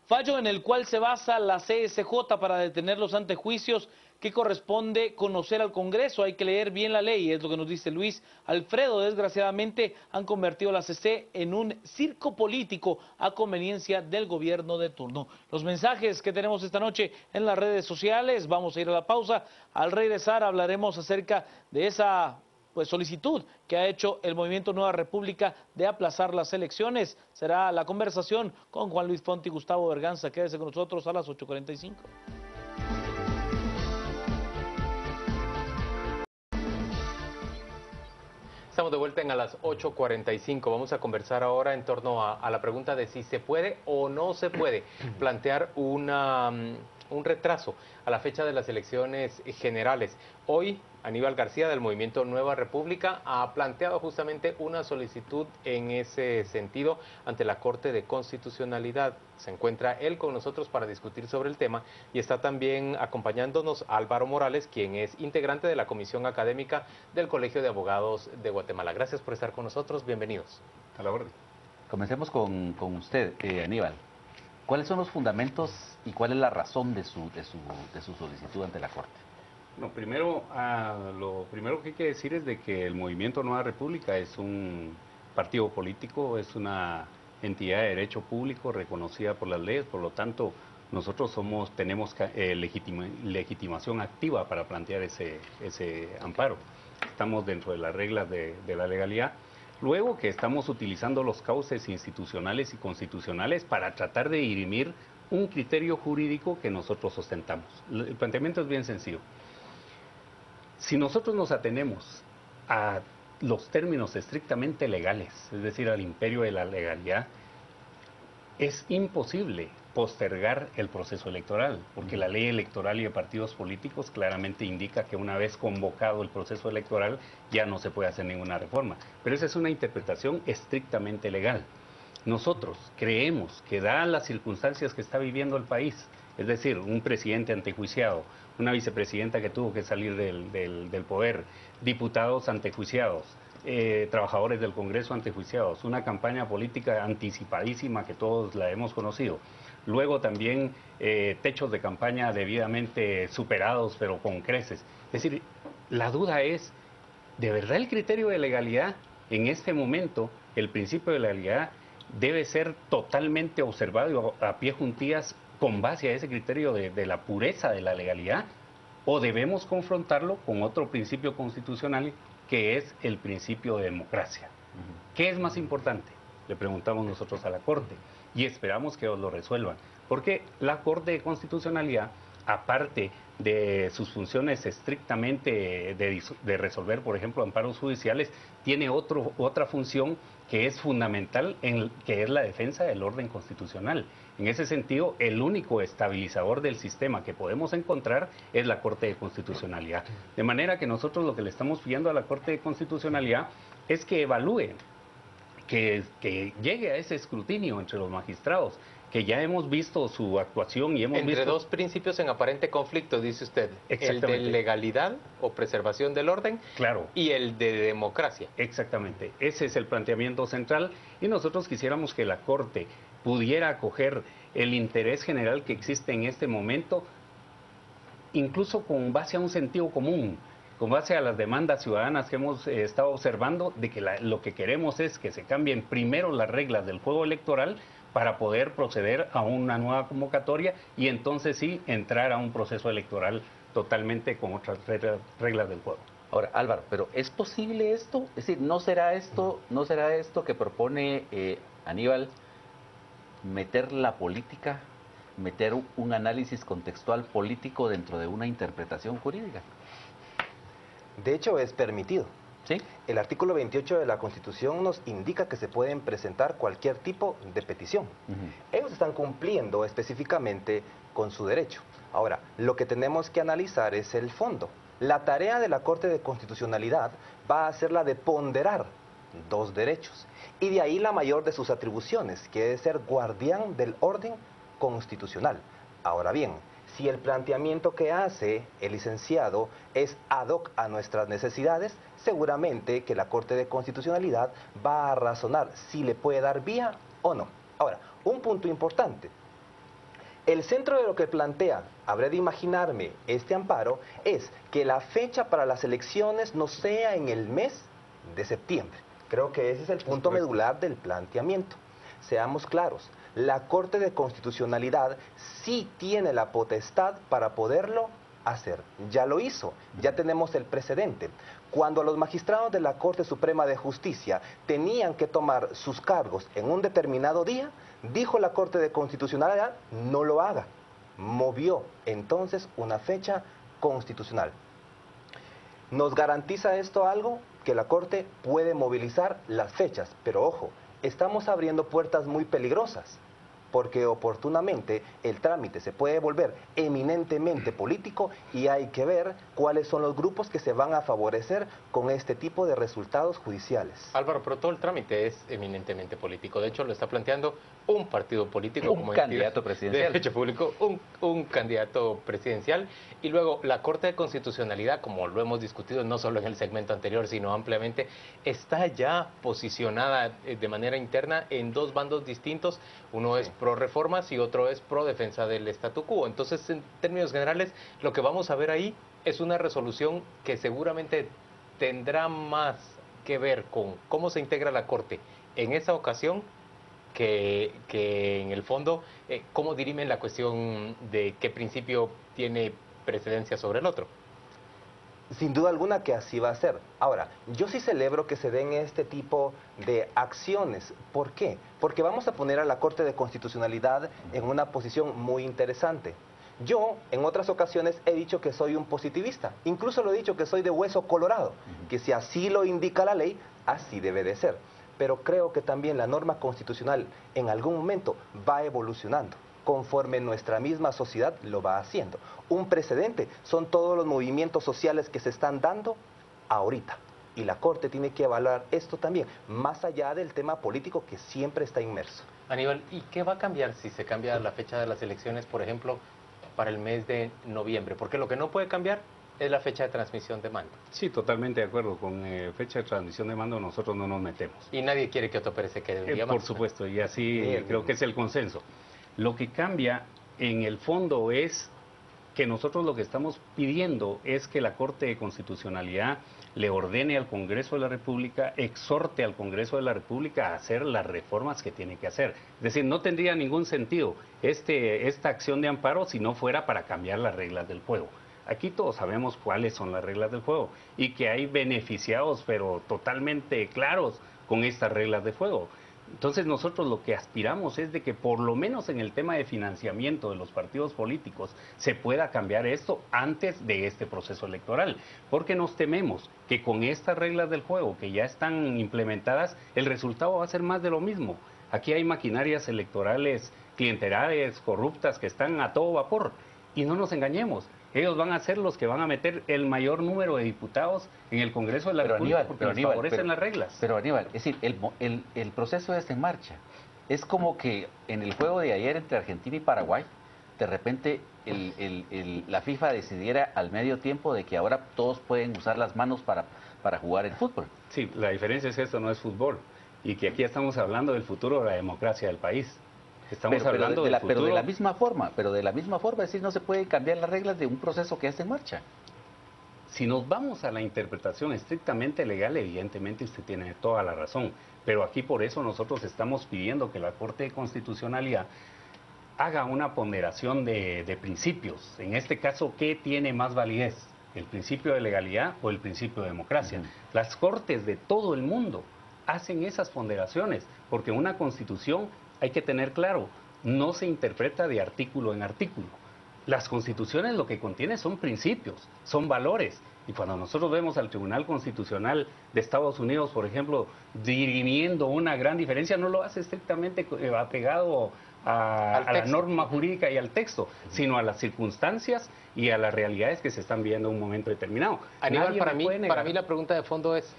fallo en el cual se basa la CSJ para detener los antejuicios que corresponde conocer al Congreso. Hay que leer bien la ley, es lo que nos dice Luis. Alfredo, desgraciadamente han convertido a la CC en un circo político a conveniencia del gobierno de turno. Los mensajes que tenemos esta noche en las redes sociales, vamos a ir a la pausa. Al regresar hablaremos acerca de esa solicitud que ha hecho el Movimiento Nueva República de aplazar las elecciones. Será la conversación con Juan Luis Ponte y Gustavo Berganza. Quédese con nosotros a las 8:45. Estamos de vuelta a las 8:45. Vamos a conversar ahora en torno a la pregunta de si se puede o no se puede plantear un retraso a la fecha de las elecciones generales. Hoy, Aníbal García del Movimiento Nueva República ha planteado justamente una solicitud en ese sentido ante la Corte de Constitucionalidad. Se encuentra él con nosotros para discutir sobre el tema y está también acompañándonos Álvaro Morales, quien es integrante de la Comisión Académica del Colegio de Abogados de Guatemala. Gracias por estar con nosotros, bienvenidos. A la orden. Comencemos con usted, Aníbal. ¿Cuáles son los fundamentos y cuál es la razón de su solicitud ante la Corte? No, lo primero que hay que decir es de que el Movimiento Nueva República es un partido político, es una entidad de derecho público reconocida por las leyes, por lo tanto nosotros tenemos legitimación activa para plantear ese amparo. Estamos dentro de las reglas de la legalidad. Luego que estamos utilizando los cauces institucionales y constitucionales para tratar de dirimir un criterio jurídico que nosotros ostentamos. El planteamiento es bien sencillo. Si nosotros nos atenemos a los términos estrictamente legales, es decir, al imperio de la legalidad, es imposible postergar el proceso electoral, porque la ley electoral y de partidos políticos claramente indica que una vez convocado el proceso electoral ya no se puede hacer ninguna reforma. Pero esa es una interpretación estrictamente legal. Nosotros creemos que dadas las circunstancias que está viviendo el país, es decir, un presidente antejuiciado, una vicepresidenta que tuvo que salir del poder, diputados antejuiciados, trabajadores del Congreso antejuiciados, una campaña política anticipadísima que todos la hemos conocido, luego también techos de campaña debidamente superados pero con creces. Es decir, la duda es, ¿de verdad el criterio de legalidad en este momento, el principio de legalidad, debe ser totalmente observado a pie juntillas con base a ese criterio de la pureza de la legalidad, o debemos confrontarlo con otro principio constitucional que es el principio de democracia? ¿Qué es más importante? Le preguntamos nosotros a la Corte y esperamos que os lo resuelvan, porque la Corte de Constitucionalidad, aparte de sus funciones estrictamente de resolver, por ejemplo, amparos judiciales, tiene otra función que es fundamental, que es la defensa del orden constitucional. En ese sentido, el único estabilizador del sistema que podemos encontrar es la Corte de Constitucionalidad. De manera que nosotros lo que le estamos pidiendo a la Corte de Constitucionalidad es que evalúe, que llegue a ese escrutinio entre los magistrados, que ya hemos visto su actuación y hemos Entre visto... dos principios en aparente conflicto, dice usted, el de legalidad o preservación del orden, claro, y el de democracia. Exactamente, ese es el planteamiento central y nosotros quisiéramos que la Corte pudiera acoger el interés general que existe en este momento, incluso con base a un sentido común, con base a las demandas ciudadanas que hemos estado observando, de que lo que queremos es que se cambien primero las reglas del juego electoral para poder proceder a una nueva convocatoria y entonces sí entrar a un proceso electoral totalmente con otras reglas del juego. Ahora, Álvaro, pero ¿es posible esto? Es decir, ¿no será esto que propone Aníbal, meter la política, meter un análisis contextual político dentro de una interpretación jurídica? De hecho, es permitido. ¿Sí? El artículo 28 de la Constitución nos indica que se pueden presentar cualquier tipo de petición. Ellos están cumpliendo específicamente con su derecho. Ahora, lo que tenemos que analizar es el fondo. La tarea de la Corte de Constitucionalidad va a ser la de ponderar dos derechos. Y de ahí la mayor de sus atribuciones, que es ser guardián del orden constitucional. Ahora bien, si el planteamiento que hace el licenciado es ad hoc a nuestras necesidades, seguramente que la Corte de Constitucionalidad va a razonar si le puede dar vía o no. Ahora, un punto importante. El centro de lo que plantea, habré de imaginarme, este amparo, es que la fecha para las elecciones no sea en el mes de septiembre. Creo que ese es el punto medular del planteamiento. Seamos claros, la Corte de Constitucionalidad sí tiene la potestad para poderlo hacer. Ya lo hizo, ya tenemos el precedente. Cuando los magistrados de la Corte Suprema de Justicia tenían que tomar sus cargos en un determinado día, dijo la Corte de Constitucionalidad, no lo haga. Movió entonces una fecha constitucional. ¿Nos garantiza esto algo? Que la Corte puede movilizar las fechas, pero ojo, estamos abriendo puertas muy peligrosas, porque oportunamente el trámite se puede volver eminentemente político y hay que ver cuáles son los grupos que se van a favorecer con este tipo de resultados judiciales. Álvaro, pero todo el trámite es eminentemente político. De hecho, lo está planteando un partido político. Un candidato presidencial. De hecho público, un candidato presidencial. Y luego, la Corte de Constitucionalidad, como lo hemos discutido no solo en el segmento anterior, sino ampliamente, está ya posicionada de manera interna en dos bandos distintos. Uno es pro reformas y otro es pro defensa del statu quo. Entonces, en términos generales, lo que vamos a ver ahí es una resolución que seguramente tendrá más que ver con cómo se integra la Corte en esa ocasión que en el fondo cómo dirimen la cuestión de qué principio tiene precedencia sobre el otro. Sin duda alguna que así va a ser. Ahora, yo sí celebro que se den este tipo de acciones. ¿Por qué? Porque vamos a poner a la Corte de Constitucionalidad en una posición muy interesante. Yo, en otras ocasiones, he dicho que soy un positivista. Incluso lo he dicho que soy de hueso colorado, que si así lo indica la ley, así debe de ser. Pero creo que también la norma constitucional en algún momento va evolucionando, conforme nuestra misma sociedad lo va haciendo. Un precedente son todos los movimientos sociales que se están dando ahorita. Y la Corte tiene que evaluar esto también, más allá del tema político que siempre está inmerso. Aníbal, ¿y qué va a cambiar si se cambia la fecha de las elecciones, por ejemplo, para el mes de noviembre? Porque lo que no puede cambiar es la fecha de transmisión de mando. Sí, totalmente de acuerdo. Con fecha de transmisión de mando nosotros no nos metemos. Y nadie quiere que Otto Pérez se quede un día más. Por supuesto, y así creo que es el consenso. Lo que cambia en el fondo es que nosotros lo que estamos pidiendo es que la Corte de Constitucionalidad le ordene al Congreso de la República, exhorte al Congreso de la República a hacer las reformas que tiene que hacer. Es decir, no tendría ningún sentido esta acción de amparo si no fuera para cambiar las reglas del juego. Aquí todos sabemos cuáles son las reglas del juego y que hay beneficiados, pero totalmente claros con estas reglas de juego. Entonces nosotros lo que aspiramos es de que por lo menos en el tema de financiamiento de los partidos políticos se pueda cambiar esto antes de este proceso electoral, porque nos tememos que con estas reglas del juego que ya están implementadas, el resultado va a ser más de lo mismo. Aquí hay maquinarias electorales clientelares, corruptas, que están a todo vapor, y no nos engañemos. Ellos van a ser los que van a meter el mayor número de diputados en el Congreso de la República porque les favorecen las reglas. Pero Aníbal, es decir, el proceso ya está en marcha. Es como que en el juego de ayer entre Argentina y Paraguay, de repente la FIFA decidiera al medio tiempo de que ahora todos pueden usar las manos para jugar el fútbol. Sí, la diferencia es que esto no es fútbol y que aquí estamos hablando del futuro de la democracia del país. Estamos hablando del futuro. Pero de la misma forma, es decir, no se pueden cambiar las reglas de un proceso que ya está en marcha. Si nos vamos a la interpretación estrictamente legal, evidentemente usted tiene toda la razón, pero aquí por eso nosotros estamos pidiendo que la Corte de Constitucionalidad haga una ponderación de principios. En este caso, ¿qué tiene más validez? ¿El principio de legalidad o el principio de democracia? Las cortes de todo el mundo hacen esas ponderaciones, porque una constitución, hay que tener claro, no se interpreta de artículo en artículo. Las constituciones lo que contienen son principios, son valores. Y cuando nosotros vemos al Tribunal Constitucional de Estados Unidos, por ejemplo, dirimiendo una gran diferencia, no lo hace estrictamente apegado a la norma jurídica y al texto, sino a las circunstancias y a las realidades que se están viviendo en un momento determinado. Aníbal, para mí la pregunta de fondo es,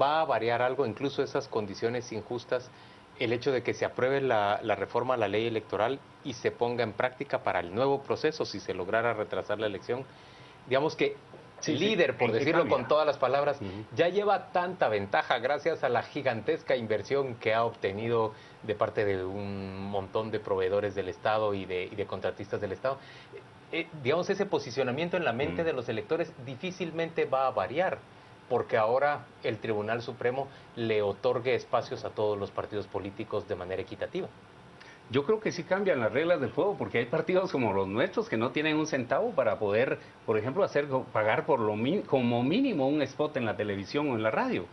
¿va a variar algo, incluso esas condiciones injustas, el hecho de que se apruebe la reforma a la ley electoral y se ponga en práctica para el nuevo proceso si se lograra retrasar la elección? Digamos que el líder, por decirlo con todas las palabras, ya lleva tanta ventaja gracias a la gigantesca inversión que ha obtenido de parte de un montón de proveedores del Estado y de contratistas del Estado. Digamos, ese posicionamiento en la mente de los electores difícilmente va a variar, porque ahora el Tribunal Supremo le otorgue espacios a todos los partidos políticos de manera equitativa. Yo creo que sí cambian las reglas del juego, porque hay partidos como los nuestros que no tienen un centavo para poder, por ejemplo, pagar por como mínimo un spot en la televisión o en la radio.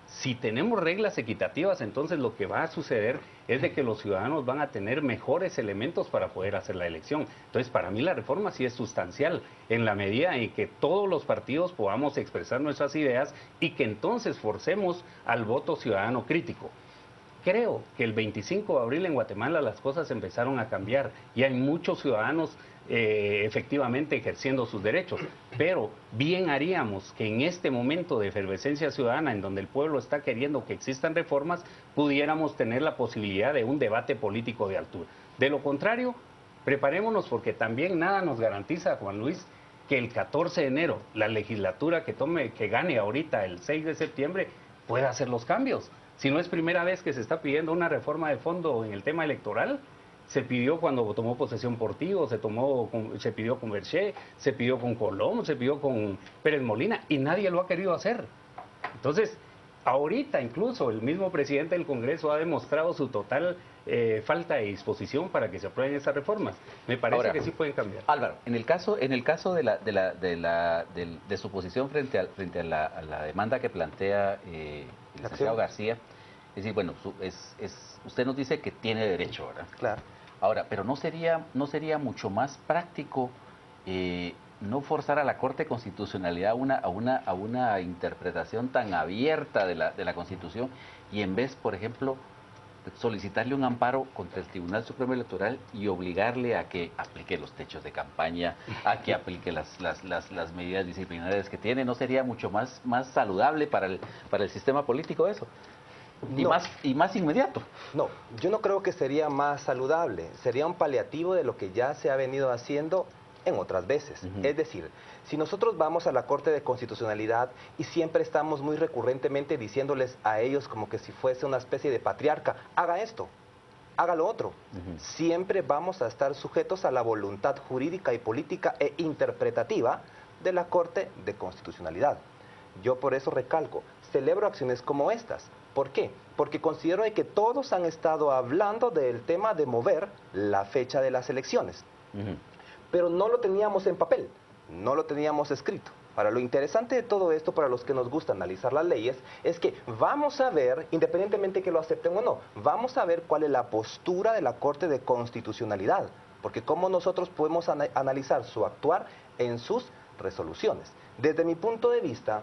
Si tenemos reglas equitativas, entonces lo que va a suceder es de que los ciudadanos van a tener mejores elementos para poder hacer la elección. Entonces, para mí la reforma sí es sustancial, en la medida en que todos los partidos podamos expresar nuestras ideas y que entonces forcemos al voto ciudadano crítico. Creo que el 25 de abril en Guatemala las cosas empezaron a cambiar y hay muchos ciudadanos efectivamente ejerciendo sus derechos, pero bien haríamos que en este momento de efervescencia ciudadana en donde el pueblo está queriendo que existan reformas, pudiéramos tener la posibilidad de un debate político de altura. De lo contrario, preparémonos porque también nada nos garantiza, Juan Luis, que el 14 de enero la legislatura que gane ahorita el 6 de septiembre pueda hacer los cambios. Si no es primera vez que se está pidiendo una reforma de fondo en el tema electoral, se pidió cuando tomó posesión Portillo, se pidió con Berché, se pidió con Colom, se pidió con Pérez Molina y nadie lo ha querido hacer. Entonces, ahorita incluso el mismo presidente del Congreso ha demostrado su total falta de disposición para que se aprueben esas reformas. Me parece ahora, que sí pueden cambiar. Álvaro, en el caso de su posición frente a la demanda que plantea el licenciado García, es decir, bueno, usted nos dice que tiene derecho, ¿verdad? Claro. Ahora, pero ¿no sería mucho más práctico no forzar a la Corte de Constitucionalidad a una interpretación tan abierta de la Constitución y en vez, por ejemplo, solicitarle un amparo contra el Tribunal Supremo Electoral y obligarle a que aplique los techos de campaña, a que aplique las medidas disciplinarias que tiene? ¿No sería mucho más saludable para el sistema político eso? Y más inmediato. No, yo no creo que sería más saludable, sería un paliativo de lo que ya se ha venido haciendo en otras veces. Es decir, si nosotros vamos a la Corte de Constitucionalidad y siempre estamos muy recurrentemente diciéndoles a ellos como que si fuese una especie de patriarca, haga esto, haga lo otro, siempre vamos a estar sujetos a la voluntad jurídica y política e interpretativa de la Corte de Constitucionalidad. Yo por eso recalco, celebro acciones como estas. ¿Por qué? Porque considero que todos han estado hablando del tema de mover la fecha de las elecciones. Pero no lo teníamos en papel, no lo teníamos escrito. Ahora, lo interesante de todo esto, para los que nos gusta analizar las leyes, es que vamos a ver, independientemente que lo acepten o no, vamos a ver cuál es la postura de la Corte de Constitucionalidad. Porque cómo nosotros podemos analizar su actuar en sus resoluciones. Desde mi punto de vista,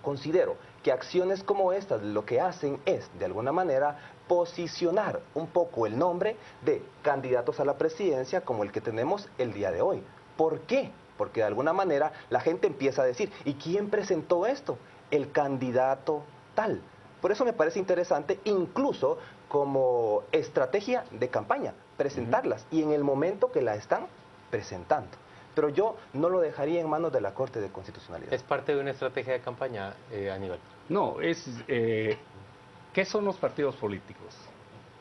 considero que acciones como estas lo que hacen es, de alguna manera, posicionar un poco el nombre de candidatos a la presidencia como el que tenemos el día de hoy. ¿Por qué? Porque de alguna manera la gente empieza a decir, ¿y quién presentó esto? El candidato tal. Por eso me parece interesante, incluso como estrategia de campaña, presentarlas y en el momento que la están presentando. Pero yo no lo dejaría en manos de la Corte de Constitucionalidad. ¿Es parte de una estrategia de campaña, Aníbal? No, ¿qué son los partidos políticos?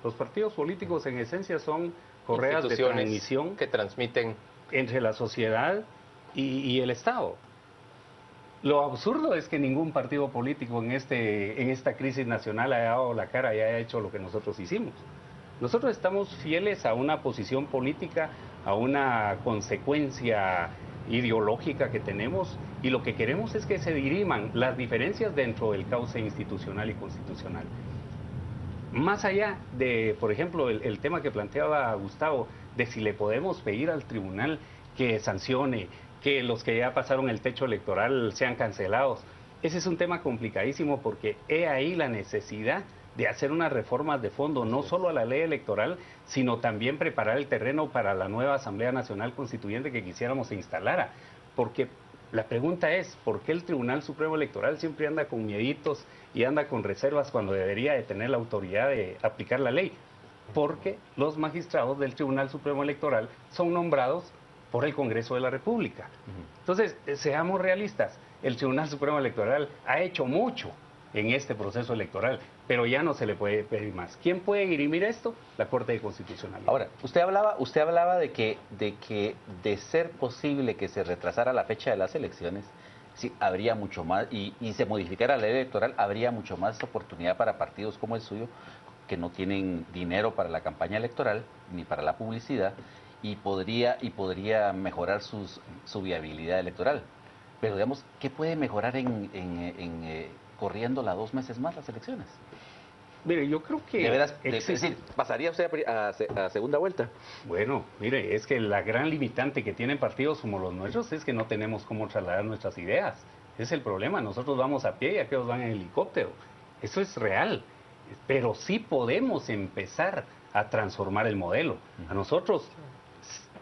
Los partidos políticos en esencia son correas de transmisión que transmiten entre la sociedad y el Estado. Lo absurdo es que ningún partido político en esta crisis nacional haya dado la cara y haya hecho lo que nosotros hicimos. Nosotros estamos fieles a una posición política, a una consecuencia ideológica que tenemos y lo que queremos es que se diriman las diferencias dentro del cauce institucional y constitucional. Más allá de, por ejemplo, el tema que planteaba Gustavo, de si le podemos pedir al tribunal que sancione, que los que ya pasaron el techo electoral sean cancelados, ese es un tema complicadísimo porque he ahí la necesidad de hacer unas reformas de fondo, no solo a la ley electoral, sino también preparar el terreno para la nueva Asamblea Nacional Constituyente que quisiéramos se instalara. Porque la pregunta es, ¿por qué el Tribunal Supremo Electoral siempre anda con mieditos y anda con reservas cuando debería de tener la autoridad de aplicar la ley? Porque los magistrados del Tribunal Supremo Electoral son nombrados por el Congreso de la República. Entonces, seamos realistas, el Tribunal Supremo Electoral ha hecho mucho en este proceso electoral, pero ya no se le puede pedir más. ¿Quién puede dirimir esto? La Corte de Constitucionalidad. Ahora, usted hablaba de ser posible que se retrasara la fecha de las elecciones, sí, habría mucho más, y se modificara la ley electoral, habría mucho más oportunidad para partidos como el suyo, que no tienen dinero para la campaña electoral ni para la publicidad y podría mejorar su viabilidad electoral. Pero digamos, ¿qué puede mejorar corriéndola 2 meses más las elecciones? Mire, yo creo que... De veras, es decir, ¿pasaría usted a segunda vuelta? Bueno, mire, es que la gran limitante que tienen partidos como los nuestros es que no tenemos cómo trasladar nuestras ideas. Ese es el problema. Nosotros vamos a pie y aquellos van en helicóptero. Eso es real. Pero sí podemos empezar a transformar el modelo. A nosotros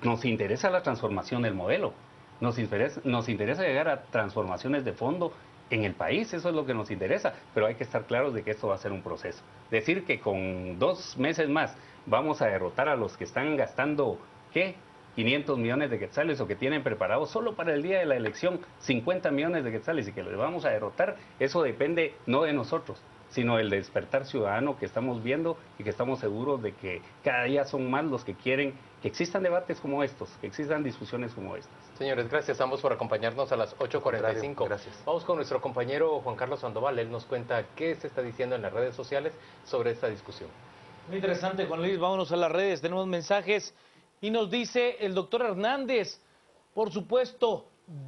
nos interesa la transformación del modelo. Nos interesa llegar a transformaciones de fondo en el país, eso es lo que nos interesa, pero hay que estar claros de que esto va a ser un proceso. Decir que con 2 meses más vamos a derrotar a los que están gastando, ¿qué? 500 millones de quetzales o que tienen preparados solo para el día de la elección 50 millones de quetzales y que les vamos a derrotar, eso depende no de nosotros, sino del despertar ciudadano que estamos viendo y que estamos seguros de que cada día son más los que quieren que existan debates como estos, que existan discusiones como estas. Señores, gracias a ambos por acompañarnos a las 8:45. Gracias. Vamos con nuestro compañero Juan Carlos Sandoval. Él nos cuenta qué se está diciendo en las redes sociales sobre esta discusión. Muy interesante, Juan Luis. Vámonos a las redes. Tenemos mensajes y nos dice el doctor Hernández, por supuesto,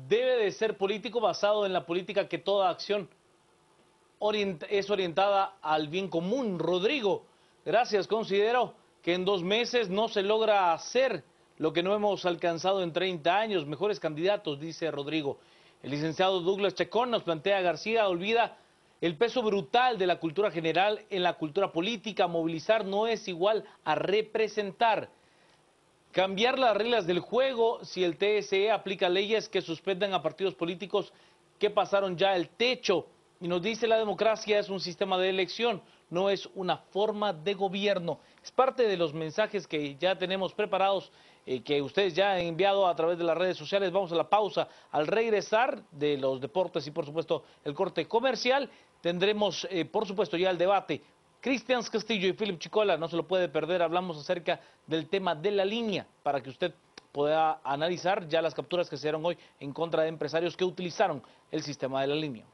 debe de ser político basado en la política que toda acción es orientada al bien común. Rodrigo, gracias. Considero que en 2 meses no se logra hacer lo que no hemos alcanzado en 30 años. Mejores candidatos, dice Rodrigo. El licenciado Douglas Chacón nos plantea: García olvida el peso brutal de la cultura general en la cultura política. Movilizar no es igual a representar. Cambiar las reglas del juego. Si el TSE aplica leyes que suspendan a partidos políticos que pasaron ya el techo. Y nos dice: la democracia es un sistema de elección, no es una forma de gobierno. Es parte de los mensajes que ya tenemos preparados, que ustedes ya han enviado a través de las redes sociales. Vamos a la pausa. Al regresar de los deportes y por supuesto el corte comercial, tendremos por supuesto ya el debate. Cristian Castillo y Philip Chicola, no se lo puede perder. Hablamos acerca del tema de la línea para que usted pueda analizar ya las capturas que se dieron hoy en contra de empresarios que utilizaron el sistema de la línea.